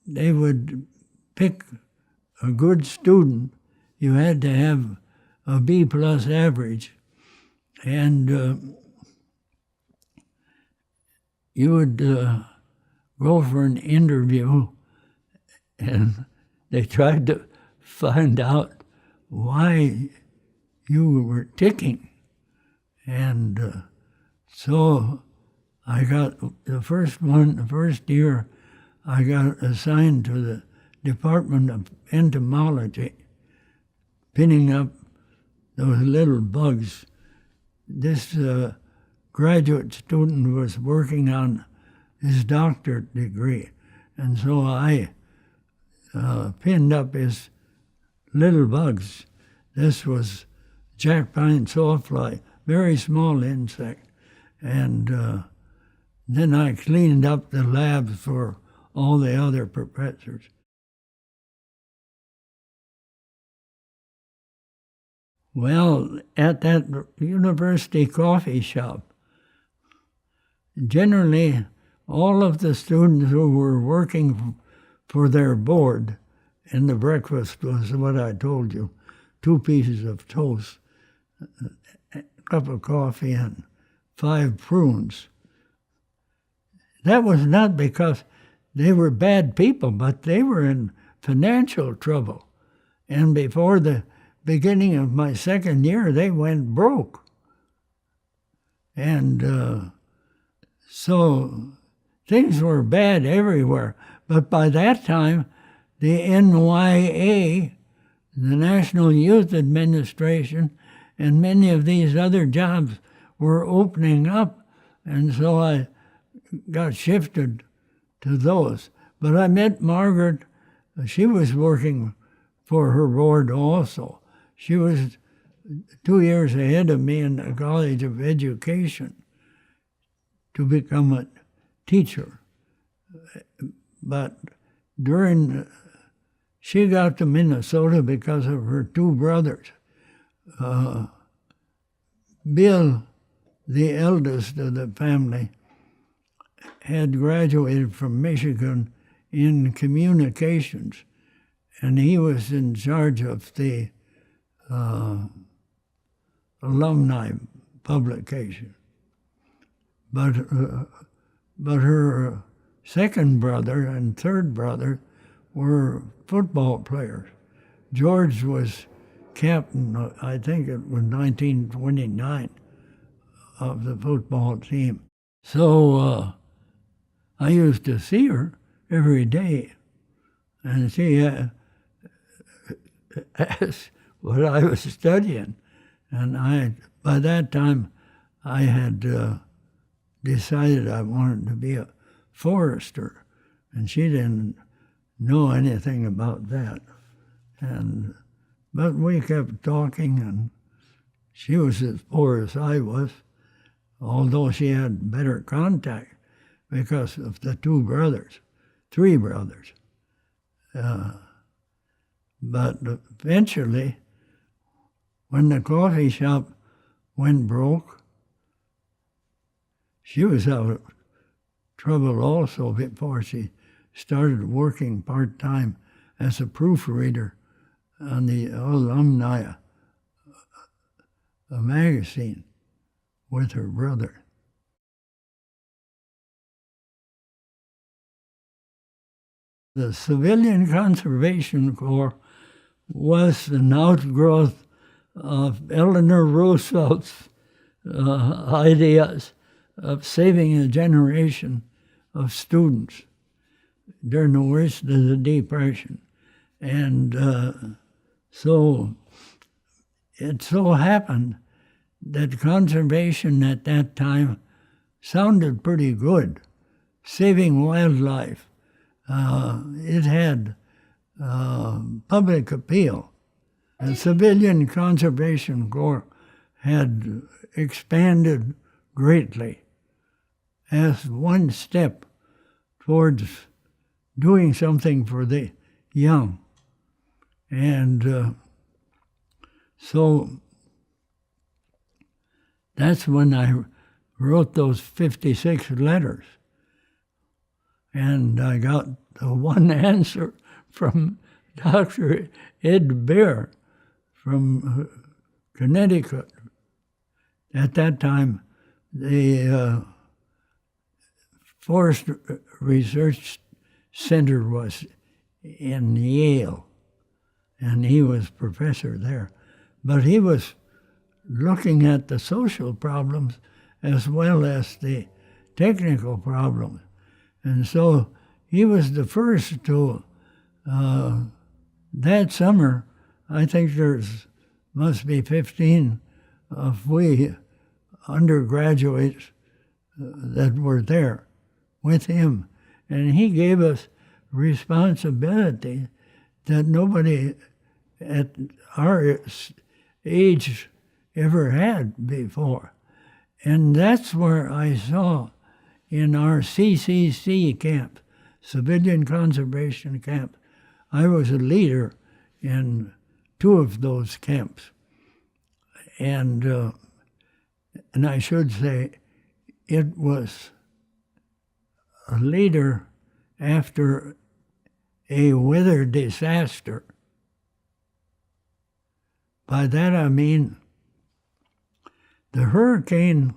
They would pick a good student. You had to have a B+ average, and you would go for an interview, and they tried to find out why you were ticking. And so I got the first year, I got assigned to the Department of Entomology, pinning up those little bugs. This graduate student was working on his doctorate degree, and so I pinned up his little bugs. This was jackpine sawfly, very small insect, and then I cleaned up the labs for all the other professors. Well, at that university coffee shop, generally all of the students who were working for their board, and the breakfast was what I told you, 2 pieces of toast, a cup of coffee, and 5 prunes. That was not because they were bad people, but they were in financial trouble. And before the beginning of my second year, they went broke. And so things were bad everywhere. But by that time, the NYA, the National Youth Administration, and many of these other jobs were opening up, and so I got shifted to those. But I met Margaret. She was working for her board also. She was 2 years ahead of me in the College of Education to become a teacher. But she got to Minnesota because of her 2 brothers. Bill, the eldest of the family, had graduated from Michigan in communications, and he was in charge of the alumni publication. But her second brother and third brother were football players. George was captain, I think it was 1929, of the football team. So I used to see her every day, and she asked what I was studying. And by that time, I had decided I wanted to be a forester, and she didn't know anything about that. But we kept talking, and she was as poor as I was, although she had better contact because of the 3 brothers. But eventually, when the coffee shop went broke, she was out of trouble also before she started working part-time as a proofreader on the alumni magazine with her brother. The Civilian Conservation Corps was an outgrowth of Eleanor Roosevelt's ideas of saving a generation of students during the worst of the Depression. And so it so happened that conservation at that time sounded pretty good. Saving wildlife, it had public appeal. The Civilian Conservation Corps had expanded greatly as one step towards doing something for the young. And so that's when I wrote those 56 letters. And I got the one answer from Dr. Ed Bahr from Connecticut. At that time, the Forest Research Center was in Yale, and he was professor there. But he was looking at the social problems as well as the technical problems. And so he was the first to, that summer, I think must be 15 of we undergraduates that were there with him. And he gave us responsibility that nobody at our age ever had before. And that's where I saw in our CCC camp, Civilian Conservation Camp, I was a leader in 2 of those camps. And I should say it was a leader after a weather disaster. By that I mean the hurricane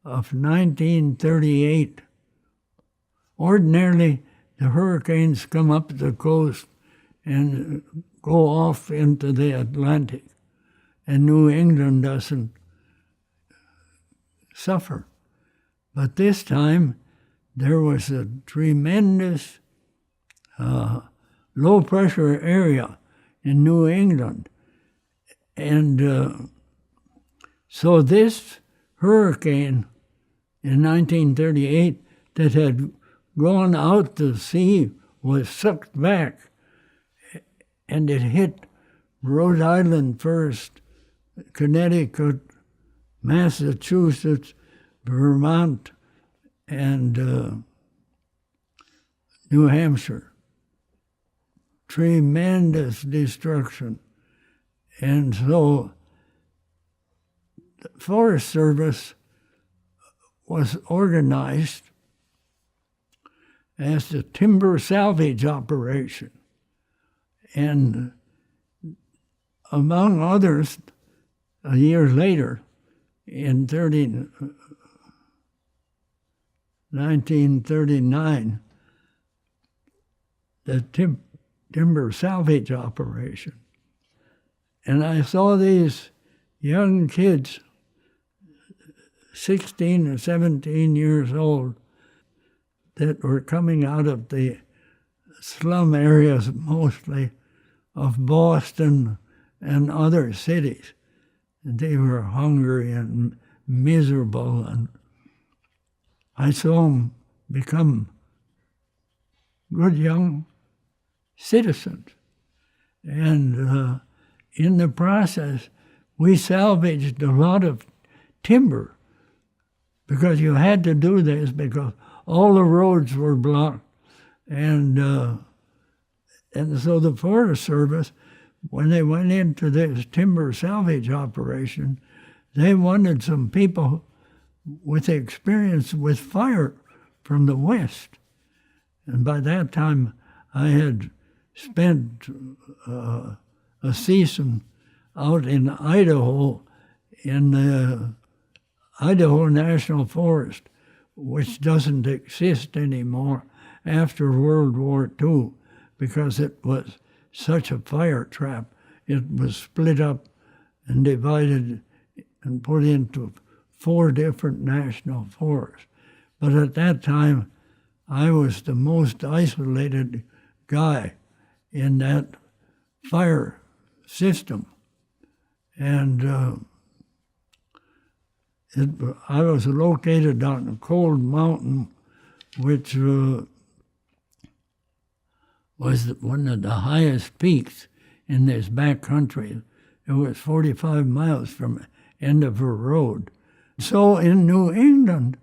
of 1938. Ordinarily, the hurricanes come up the coast and go off into the Atlantic, and New England doesn't suffer. But this time, there was a tremendous low-pressure area in New England. And so this hurricane in 1938 that had gone out to sea was sucked back, and it hit Rhode Island first, Connecticut, Massachusetts, Vermont, and New Hampshire. Tremendous destruction. And so the Forest Service was organized as the timber salvage operation. And among others, a year later, in 1939, the timber salvage operation. And I saw these young kids, 16 or 17 years old, that were coming out of the slum areas mostly of Boston and other cities. And they were hungry and miserable, and I saw them become good young citizens. And in the process, we salvaged a lot of timber because you had to do this because all the roads were blocked. And so the Forest Service, when they went into this timber salvage operation, they wanted some people with experience with fire from the West. And by that time, I had spent a season out in Idaho, in the Idaho National Forest, which doesn't exist anymore after World War II because it was such a fire trap. It was split up and divided and put into 4 different national forests. But at that time, I was the most isolated guy in that fire system. And I was located on a cold mountain, which was one of the highest peaks in this back country. It was 45 miles from end of a road. So in New England,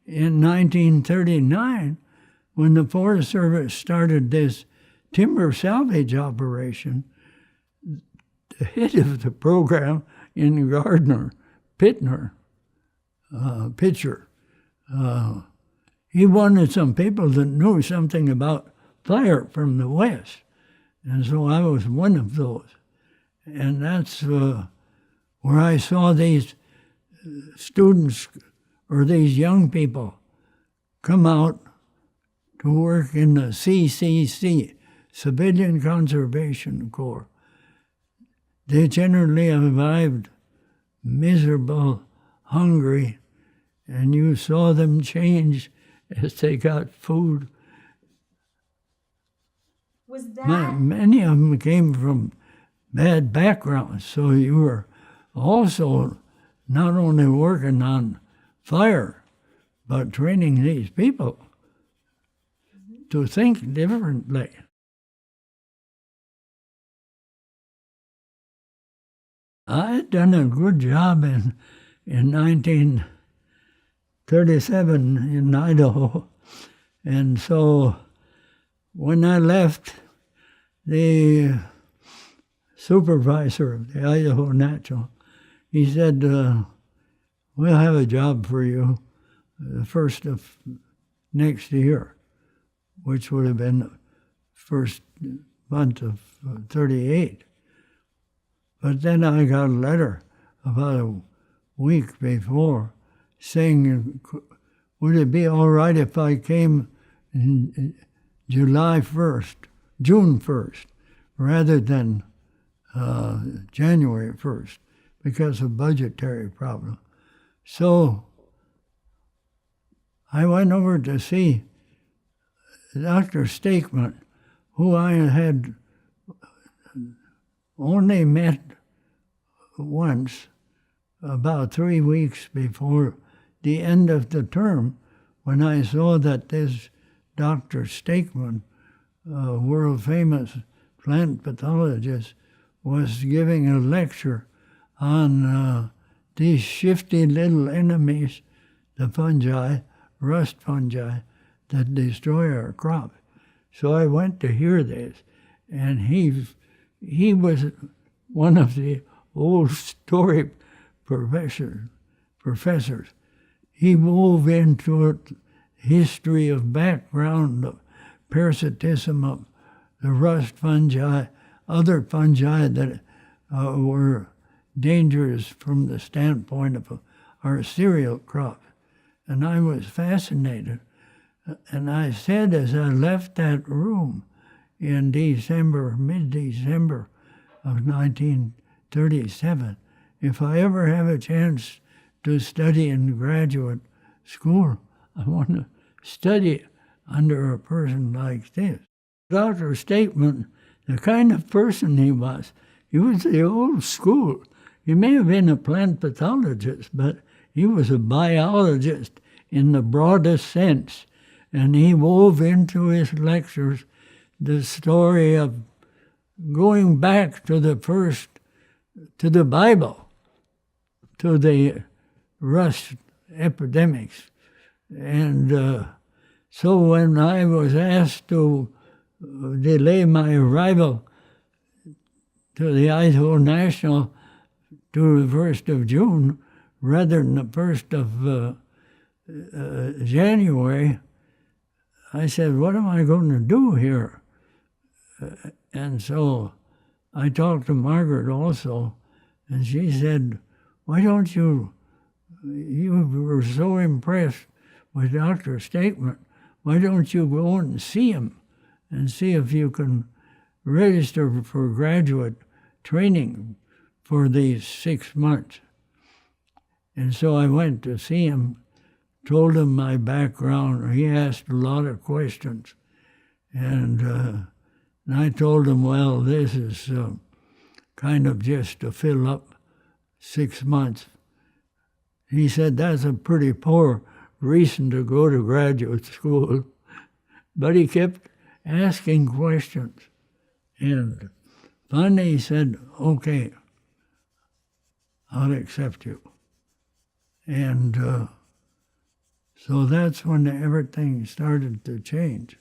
in 1939, when the Forest Service started this timber salvage operation, the head of the program in Gardner, Pitcher, he wanted some people that knew something about fire from the West. And so I was one of those. And that's where I saw these students or these young people come out to work in the CCC, Civilian Conservation Corps. They generally arrived miserable, hungry, and you saw them change as they got food. Was that... Many of them came from bad backgrounds, so you were also not only working on fire, but training these people to think differently. I had done a good job in 1937 in Idaho, and so when I left, the supervisor of the Idaho National, he said, we'll have a job for you the first of next year, which would have been the first month of 38. But then I got a letter about a week before saying, would it be all right if I came in June 1st, rather than January 1st, because of budgetary problem. So I went over to see Dr. Stakeman, who I had only met once about 3 weeks before the end of the term, when I saw that this Dr. Stakeman, a world-famous plant pathologist, was giving a lecture on these shifty little enemies, the fungi, rust fungi, that destroy our crops. So I went to hear this, and he was one of the old story professors. He wove into it history of background of parasitism of the rust fungi, other fungi that were dangerous from the standpoint of our cereal crop. And I was fascinated. And I said as I left that room in mid-December of 1937, if I ever have a chance to study in graduate school, I want to study under a person like this. Dr. Stakeman, the kind of person he was the old school. He may have been a plant pathologist, but he was a biologist in the broadest sense. And he wove into his lectures the story of going back to the Bible, to the rust epidemics. And so when I was asked to delay my arrival to the Idaho National to the 1st of June rather than the 1st of January, I said, what am I going to do here? And so I talked to Margaret also, and she said, why don't you were so impressed with Dr. Statement, why don't you go and see him and see if you can register for graduate training for these 6 months? And so I went to see him, told him my background. He asked a lot of questions. And I told him, well, this is kind of just to fill up 6 months. He said, that's a pretty poor reason to go to graduate school. But he kept asking questions. And finally he said, okay, I'll accept you. And so that's when everything started to change.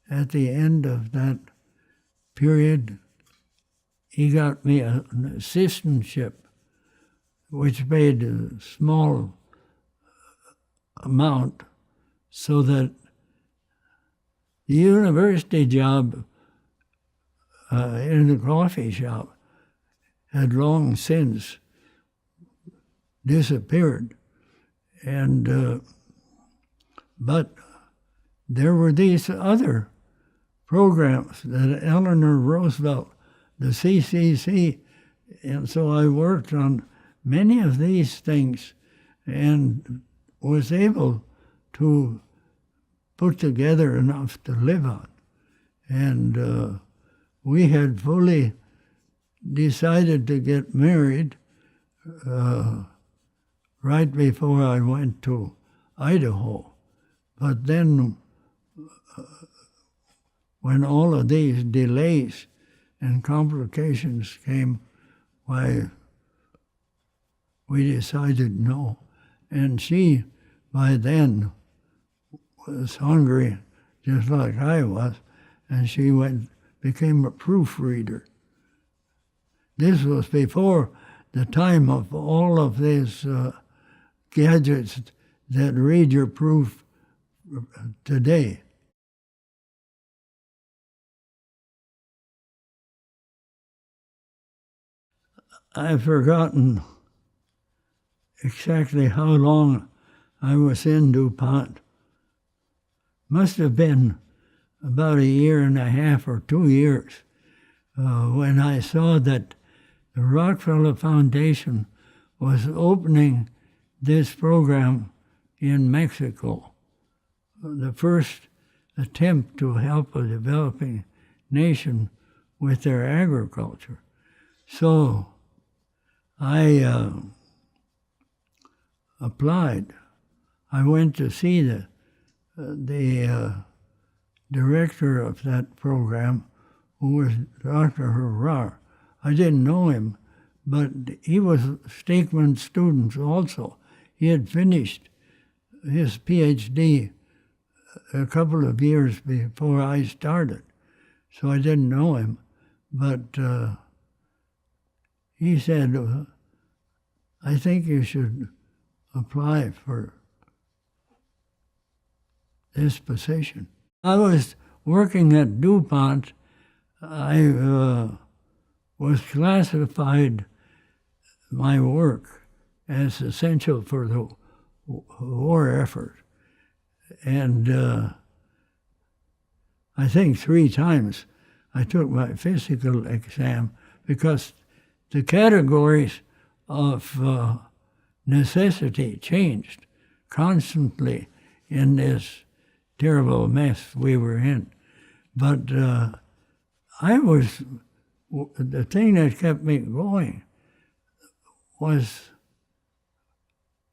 At the end of that period, he got me an assistantship, which paid a small amount, so that the university job in the coffee shop had long since disappeared. And but there were these other programs that Eleanor Roosevelt, the CCC, and so I worked on many of these things and was able to put together enough to live on. And we had fully decided to get married right before I went to Idaho. But then when all of these delays and complications came, why, we decided no. And she, by then, was hungry, just like I was, and she became a proofreader. This was before the time of all of these gadgets that read your proof today. I've forgotten exactly how long I was in DuPont. Must have been about 1.5 years or 2 years when I saw that the Rockefeller Foundation was opening this program in Mexico, the first attempt to help a developing nation with their agriculture. So I applied. I went to see the director of that program, who was Dr. Herrar. I didn't know him, but he was Steakman's student also. He had finished his PhD a couple of years before I started, so I didn't know him. But he said, I think you should apply for this position. I was working at DuPont. I was classified my work as essential for the war effort. And I think 3 times I took my physical exam because the categories of necessity changed constantly in this terrible mess we were in. But the thing that kept me going was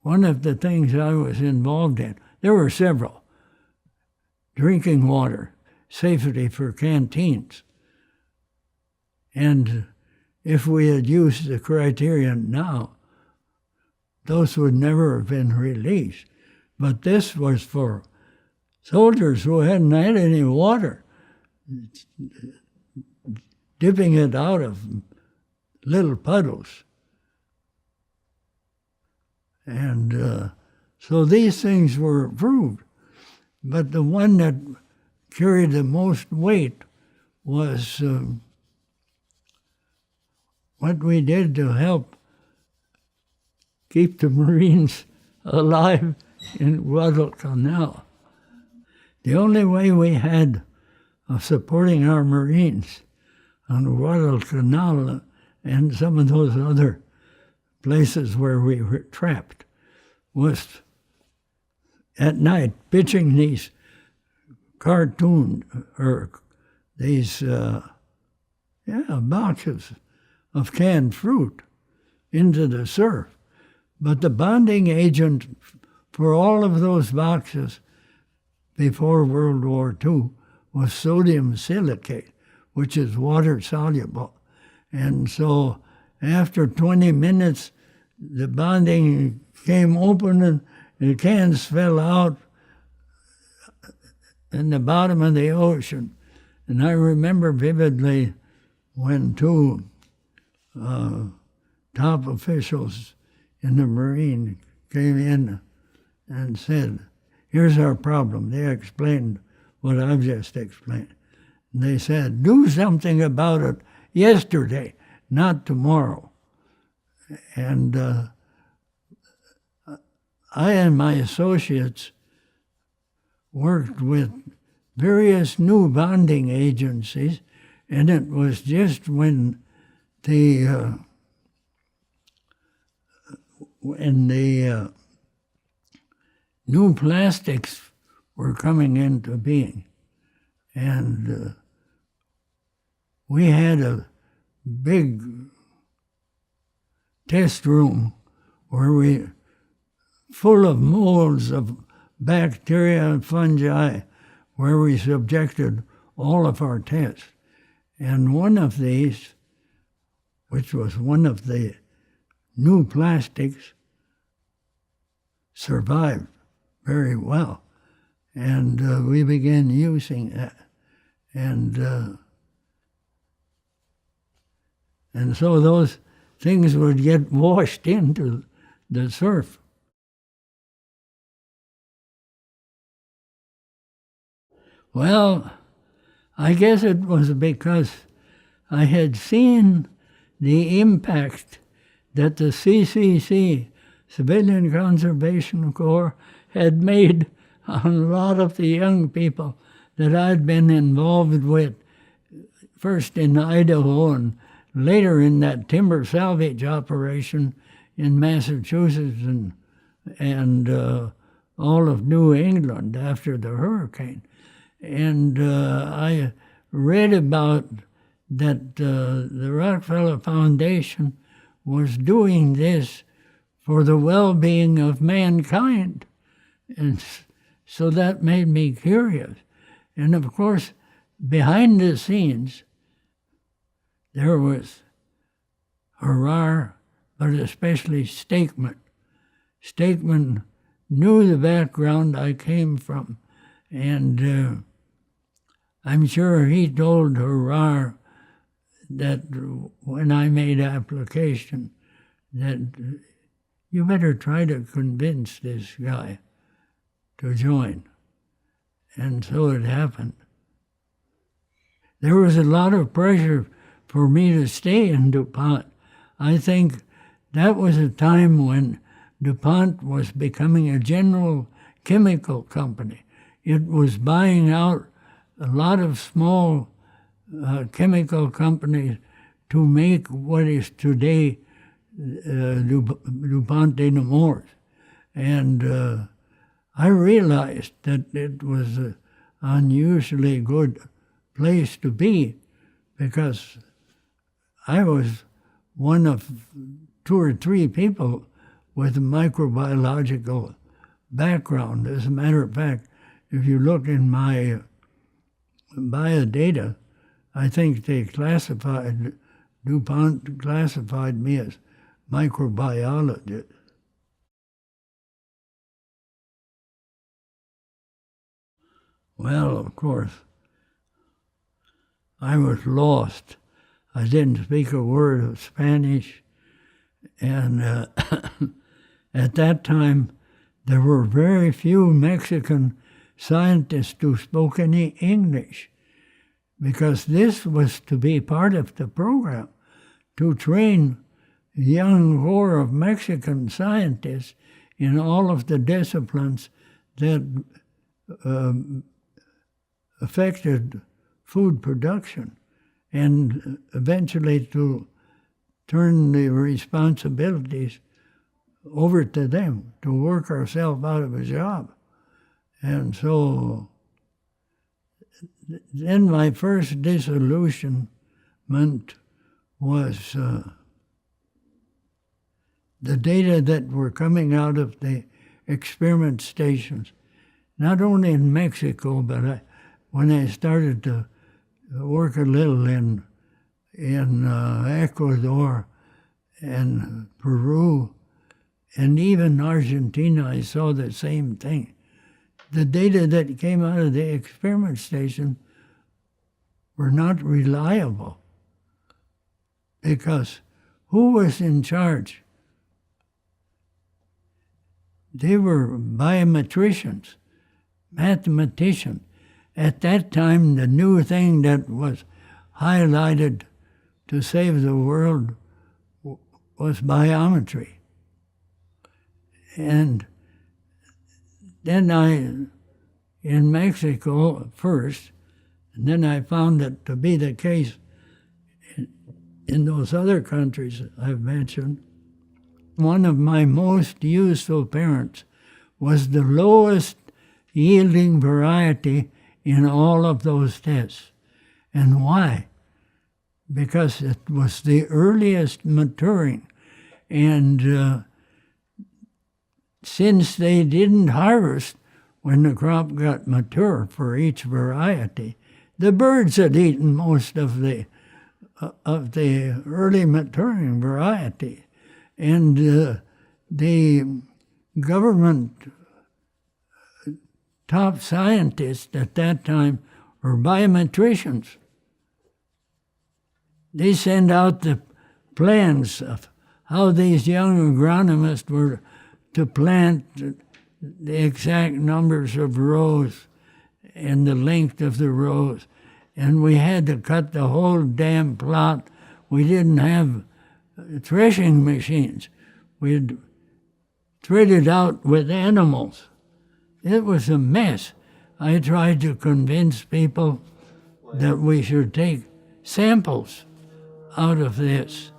one of the things I was involved in. There were several. Drinking water, safety for canteens. And if we had used the criterion now, those would never have been released. But this was for soldiers who hadn't had any water, dipping it out of little puddles. And so these things were approved. But the one that carried the most weight was what we did to help keep the Marines alive in Guadalcanal. The only way we had of supporting our Marines on Guadalcanal and some of those other places where we were trapped was at night pitching these cartoon or these boxes of canned fruit into the surf. But the bonding agent for all of those boxes before World War II was sodium silicate, which is water soluble. And so after 20 minutes, the bonding came open and the cans fell out in the bottom of the ocean. And I remember vividly when two top officials in the Marine came in and said, "Here's our problem." They explained what I've just explained. And they said, "Do something about it yesterday, not tomorrow." And I and my associates worked with various new bonding agencies, and it was just when the new plastics were coming into being, and we had a big test room where we full of molds of bacteria and fungi where we subjected all of our tests. And one of these, which was one of the new plastics, survived very well. And we began using that. And so those things would get washed into the surf. Well, I guess it was because I had seen the impact that the CCC, Civilian Conservation Corps, had made on a lot of the young people that I'd been involved with, first in Idaho and later in that timber salvage operation in Massachusetts and all of New England after the hurricane. And I read about that the Rockefeller Foundation was doing this for the well-being of mankind. And so that made me curious. And of course, behind the scenes, there was Harrar, but especially Stakeman. Stakeman knew the background I came from, and I'm sure he told Harrar that when I made application that you better try to convince this guy to join. And so it happened. There was a lot of pressure for me to stay in DuPont. I think that was a time when DuPont was becoming a general chemical company. It was buying out a lot of small chemical companies to make what is today DuPont de Nemours. And I realized that it was an unusually good place to be because I was one of 2 or 3 people with a microbiological background. As a matter of fact, if you look in my biodata, I think DuPont classified me as microbiologist. Well, of course, I was lost. I didn't speak a word of Spanish, and at that time, there were very few Mexican scientists who spoke any English, because this was to be part of the program, to train a young corps of Mexican scientists in all of the disciplines that affected food production, and eventually to turn the responsibilities over to them, to work ourselves out of a job. And so then my first disillusionment was the data that were coming out of the experiment stations, not only in Mexico, but when I started to work a little in Ecuador and Peru and even Argentina, I saw the same thing. The data that came out of the experiment station were not reliable because who was in charge? They were biometricians, mathematicians. At that time, the new thing that was highlighted to save the world was biometry. And then in Mexico first, and then I found it to be the case in those other countries I've mentioned. One of my most useful parents was the lowest yielding variety in all of those tests. And why? Because it was the earliest maturing. And since they didn't harvest when the crop got mature for each variety, the birds had eaten most of the early maturing variety. And the government top scientists at that time were biometricians. They sent out the plans of how these young agronomists were to plant the exact numbers of rows and the length of the rows. And we had to cut the whole damn plot. We didn't have threshing machines. We'd thread it out with animals. It was a mess. I tried to convince people that we should take samples out of this,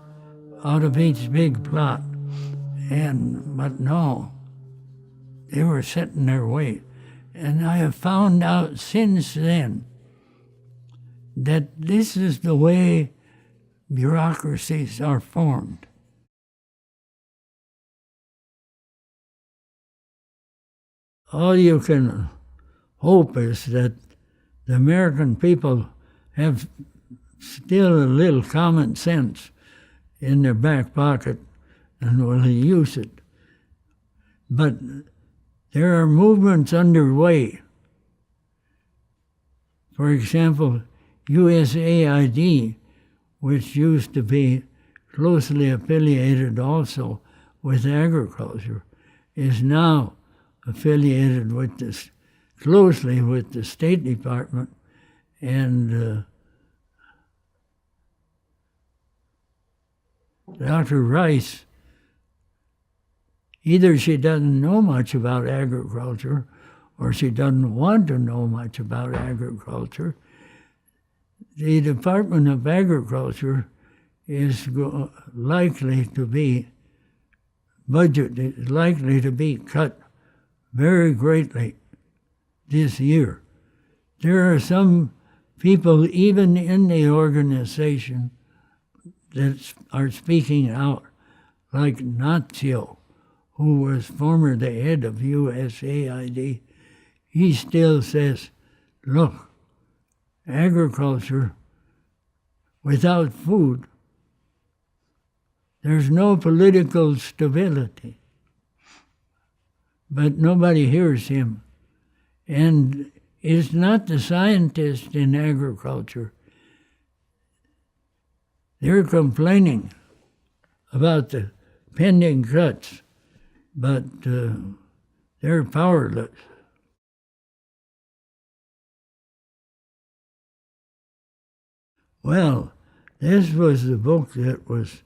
out of each big plot. But no, they were set in their way. And I have found out since then that this is the way bureaucracies are formed. All you can hope is that the American people have still a little common sense in their back pocket and will use it. But there are movements underway. For example, USAID, which used to be closely affiliated also with agriculture, is now affiliated with this closely with the State Department, and Dr. Rice, either she doesn't know much about agriculture or she doesn't want to know much about agriculture. The Department of Agriculture is likely to be cut very greatly this year. There are some people even in the organization that are speaking out, like Nazio, who was former the head of USAID. He still says, look, agriculture without food, there's no political stability. But nobody hears him. And it's not the scientists in agriculture. They're complaining about the pending cuts, but they're powerless. Well, This was the book that was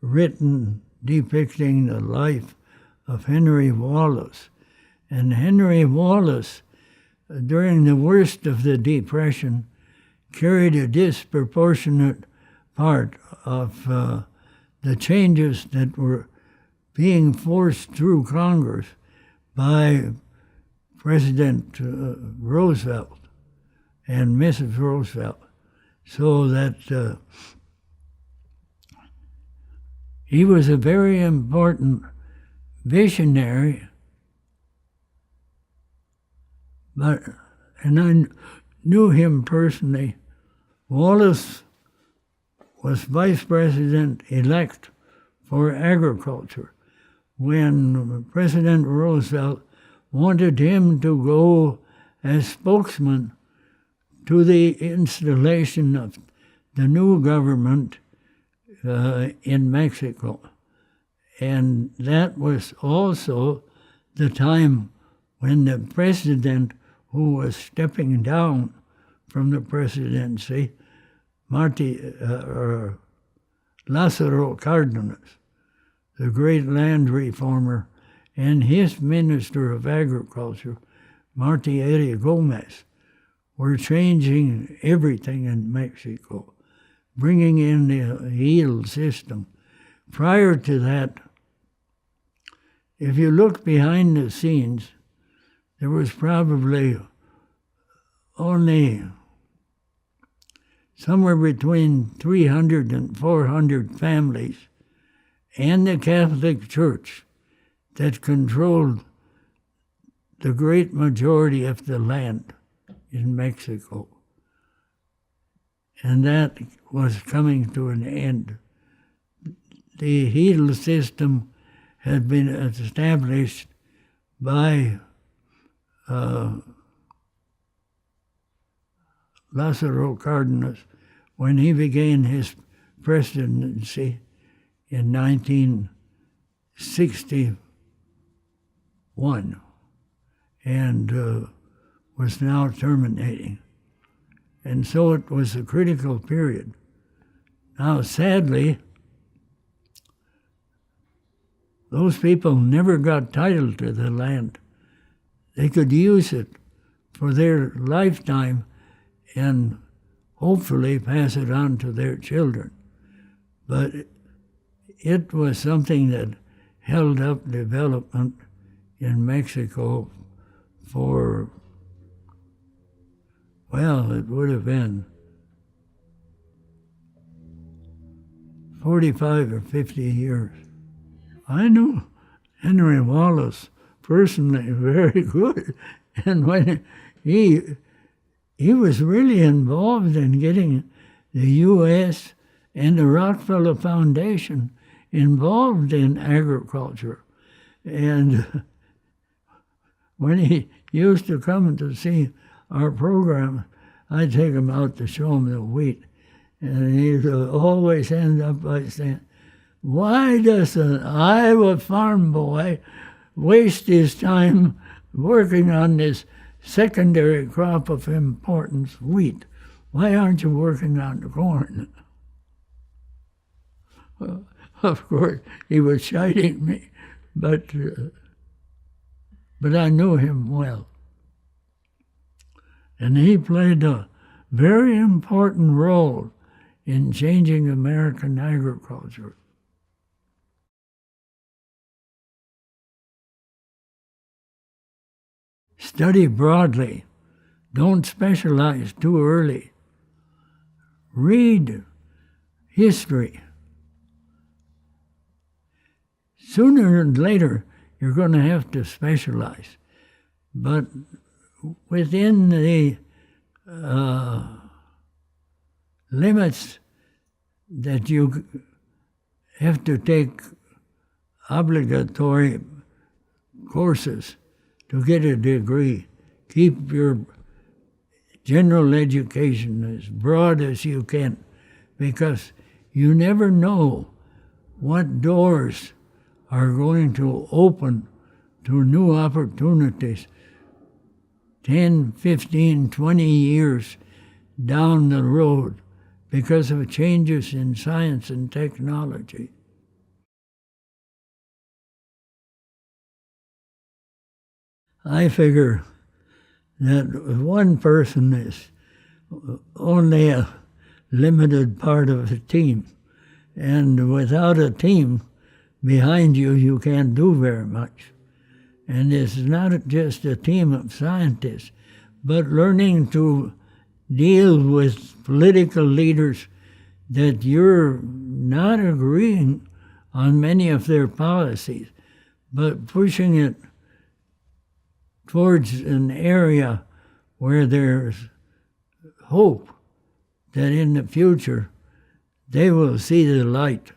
written depicting the life of Henry Wallace. And Henry Wallace, during the worst of the Depression, carried a disproportionate part of the changes that were being forced through Congress by President Roosevelt and Mrs. Roosevelt, so that he was a very important visionary, and I knew him personally. Wallace was vice president-elect for agriculture when President Roosevelt wanted him to go as spokesman to the installation of the new government in Mexico. And that was also the time when the president who was stepping down from the presidency, Lázaro Cárdenas, the great land reformer, and his Minister of Agriculture, Martí Gómez, were changing everything in Mexico, bringing in the yield system. Prior to that, if you look behind the scenes, there was probably only somewhere between 300 and 400 families and the Catholic Church that controlled the great majority of the land in Mexico. And that was coming to an end. The yield system had been established by Lázaro Cárdenas when he began his presidency in 1961 and was now terminating. And so it was a critical period. Now, sadly, those people never got title to the land. They could use it for their lifetime and hopefully pass it on to their children. But it was something that held up development in Mexico for, well, it would have been 45 or 50 years. I knew Henry Wallace personally very good, and when he was really involved in getting the U.S. and the Rockefeller Foundation involved in agriculture. And when he used to come to see our program, I'd take him out to show him the wheat. And he'd always end up by saying, "Why does an Iowa farm boy waste his time working on this secondary crop of importance, wheat? Why aren't you working on the corn?" Well, of course, he was chiding me, but I knew him well. And he played a very important role in changing American agriculture. Study broadly. Don't specialize too early. Read history. Sooner or later, you're going to have to specialize. But within the limits that you have to take obligatory courses to get a degree, keep your general education as broad as you can, because you never know what doors are going to open to new opportunities 10, 15, 20 years down the road, because of changes in science and technology. I figure that one person is only a limited part of a team, and without a team behind you, you can't do very much. And it's not just a team of scientists, but learning to deal with political leaders that you're not agreeing on many of their policies, but pushing it towards an area where there's hope that in the future they will see the light.